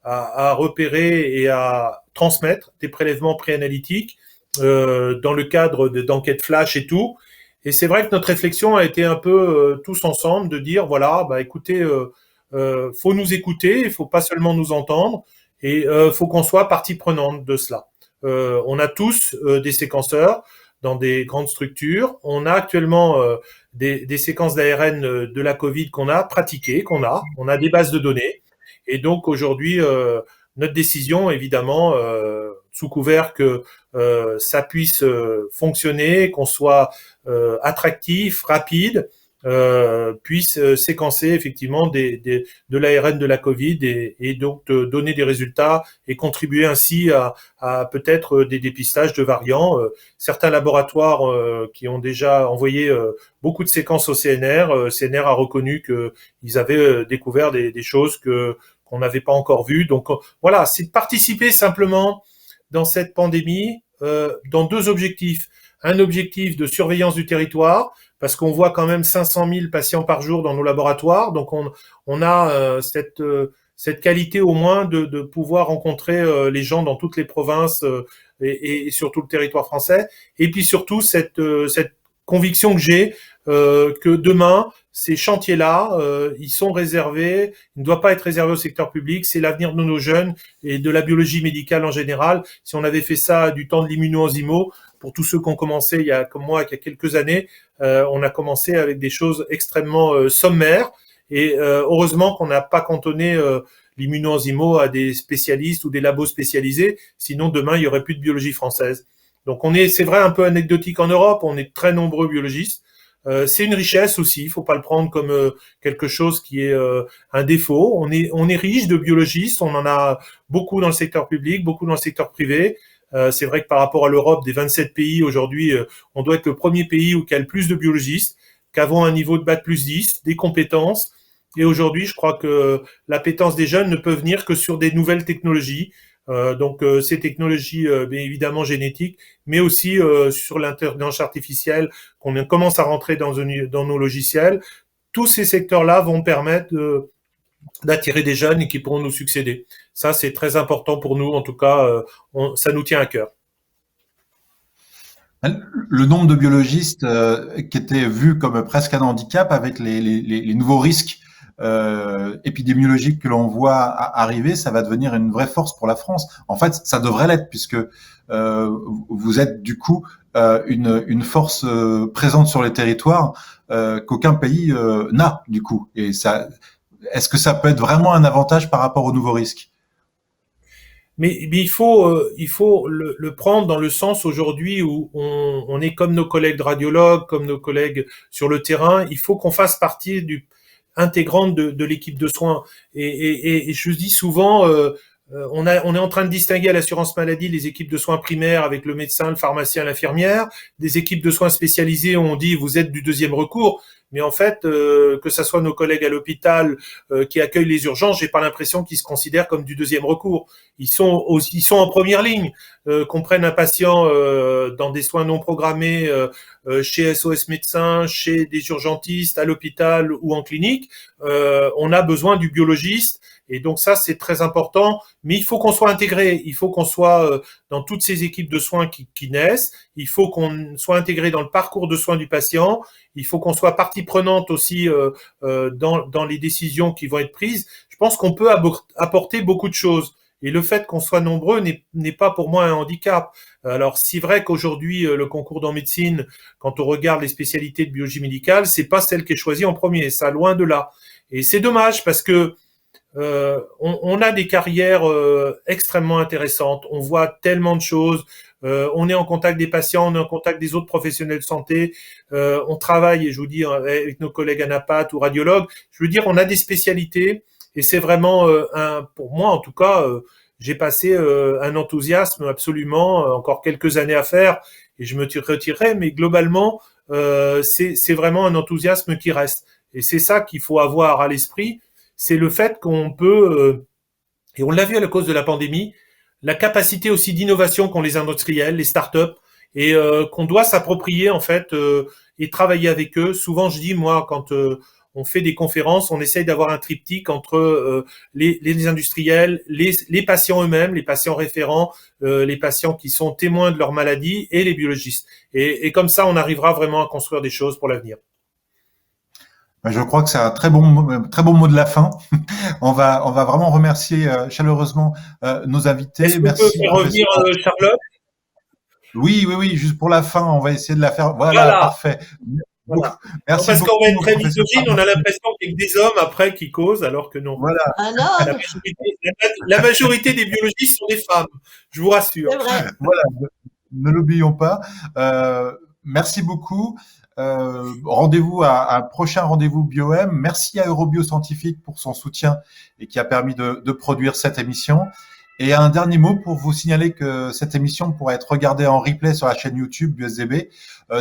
à repérer et à transmettre des prélèvements préanalytiques dans le cadre d'enquêtes flash et tout. Et c'est vrai que notre réflexion a été un peu tous ensemble de dire, voilà, écoutez, faut nous écouter, il faut pas seulement nous entendre, et faut qu'on soit partie prenante de cela. On a tous des séquenceurs dans des grandes structures. On a actuellement des séquences d'ARN de la Covid qu'on a pratiquées, on a des bases de données. Et donc aujourd'hui, notre décision, évidemment, sous couvert que ça puisse fonctionner, qu'on soit attractif, rapide, puisse séquencer effectivement de l'ARN de la Covid et donc donner des résultats et contribuer ainsi à peut-être des dépistages de variants. Certains laboratoires qui ont déjà envoyé beaucoup de séquences au CNR, CNR a reconnu qu'ils avaient découvert des choses qu'on n'avait pas encore vues. Donc voilà, c'est de participer simplement dans cette pandémie dans deux objectifs. Un objectif de surveillance du territoire, parce qu'on voit quand même 500 000 patients par jour dans nos laboratoires, donc on a cette qualité au moins de pouvoir rencontrer les gens dans toutes les provinces et sur tout le territoire français, et puis surtout cette conviction que j'ai que demain, ces chantiers-là, ils sont réservés, ils ne doivent pas être réservés au secteur public, c'est l'avenir de nos jeunes et de la biologie médicale en général. Si on avait fait ça du temps de l'immuno-enzymo, pour tous ceux qui ont commencé il y a, comme moi, il y a quelques années, on a commencé avec des choses extrêmement sommaires et heureusement qu'on n'a pas cantonné l'immuno-enzymo à des spécialistes ou des labos spécialisés, sinon demain il y aurait plus de biologie française. Donc c'est vrai, un peu anecdotique en Europe, on est très nombreux biologistes. C'est une richesse aussi, il faut pas le prendre comme quelque chose qui est un défaut. On est riche de biologistes, on en a beaucoup dans le secteur public, beaucoup dans le secteur privé. C'est vrai que par rapport à l'Europe, des 27 pays aujourd'hui, on doit être le premier pays qui a le plus de biologistes, qu'avant un niveau de bac+10, des compétences. Et aujourd'hui, je crois que l'appétence des jeunes ne peut venir que sur des nouvelles technologies. Donc ces technologies bien évidemment génétiques, mais aussi sur l'intelligence artificielle qu'on commence à rentrer dans nos logiciels. Tous ces secteurs-là vont permettre d'attirer des jeunes et qui pourront nous succéder. Ça, c'est très important pour nous. En tout cas, ça nous tient à cœur. Le nombre de biologistes qui étaient vus comme presque un handicap avec les nouveaux risques épidémiologiques que l'on voit arriver, ça va devenir une vraie force pour la France. En fait, ça devrait l'être puisque vous êtes du coup une force présente sur les territoires qu'aucun pays n'a du coup. Et ça, est-ce que ça peut être vraiment un avantage par rapport aux nouveaux risques? Mais il faut le prendre dans le sens aujourd'hui où on est comme nos collègues de radiologues, comme nos collègues sur le terrain. Il faut qu'on fasse partie intégrante de l'équipe de soins. Et je dis souvent, on est en train de distinguer à l'assurance maladie les équipes de soins primaires avec le médecin, le pharmacien, l'infirmière, des équipes de soins spécialisées où on dit vous êtes du deuxième recours. Mais en fait, que ça soit nos collègues à l'hôpital qui accueillent les urgences, j'ai pas l'impression qu'ils se considèrent comme du deuxième recours. Ils sont en première ligne. Qu'on prenne un patient dans des soins non programmés chez SOS médecins, chez des urgentistes, à l'hôpital ou en clinique, on a besoin du biologiste. Et donc ça, c'est très important. Mais il faut qu'on soit intégré. Il faut qu'on soit dans toutes ces équipes de soins qui naissent. Il faut qu'on soit intégré dans le parcours de soins du patient. Il faut qu'on soit partie prenante aussi dans les décisions qui vont être prises. Je pense qu'on peut apporter beaucoup de choses. Et le fait qu'on soit nombreux n'est pas pour moi un handicap. Alors, c'est vrai qu'aujourd'hui, le concours en médecine, quand on regarde les spécialités de biologie médicale, c'est pas celle qui est choisie en premier. Ça, loin de là. Et c'est dommage parce que on a des carrières extrêmement intéressantes. On voit tellement de choses. On est en contact des patients, on est en contact des autres professionnels de santé. On travaille, et je vous dis, avec nos collègues anapathes ou radiologues. Je veux dire, on a des spécialités. Et c'est vraiment pour moi en tout cas, j'ai passé un enthousiasme absolument, encore quelques années à faire, et je me retirerai, mais globalement, c'est vraiment un enthousiasme qui reste. Et c'est ça qu'il faut avoir à l'esprit, c'est le fait qu'on peut, et on l'a vu à la cause de la pandémie, la capacité aussi d'innovation qu'ont les industriels, les startups, et qu'on doit s'approprier en fait et travailler avec eux. Souvent, je dis moi quand on fait des conférences, on essaye d'avoir un triptyque entre les industriels, les patients eux-mêmes, les patients référents, les patients qui sont témoins de leur maladie et les biologistes. Et comme ça, on arrivera vraiment à construire des choses pour l'avenir. Je crois que c'est un très bon mot de la fin. On va vraiment remercier chaleureusement nos invités. Est-ce qu'on peut faire revenir Charlotte? Oui, juste pour la fin, on va essayer de la faire. Voilà. Parfait. Voilà. Merci parce qu'on va être très misogyne, on a l'impression qu'il y a que des hommes après qui causent, alors que non. Voilà. Ah non. La majorité des biologistes sont des femmes, je vous rassure. C'est vrai. Voilà, ne l'oublions pas. Merci beaucoup. Rendez-vous à un prochain rendez-vous BioM. Merci à Eurobio Scientifique pour son soutien et qui a permis de produire cette émission. Et un dernier mot pour vous signaler que cette émission pourra être regardée en replay sur la chaîne YouTube du SDB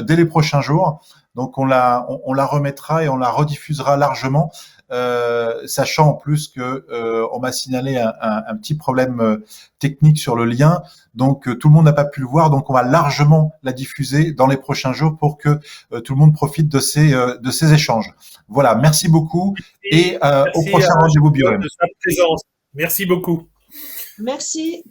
dès les prochains jours. Donc on la remettra et on la rediffusera largement, sachant en plus que on m'a signalé un petit problème technique sur le lien. Donc tout le monde n'a pas pu le voir, donc on va largement la diffuser dans les prochains jours pour que tout le monde profite de ces échanges. Voilà, merci beaucoup et au prochain rendez-vous BioM. De sa présence. Merci beaucoup. Merci.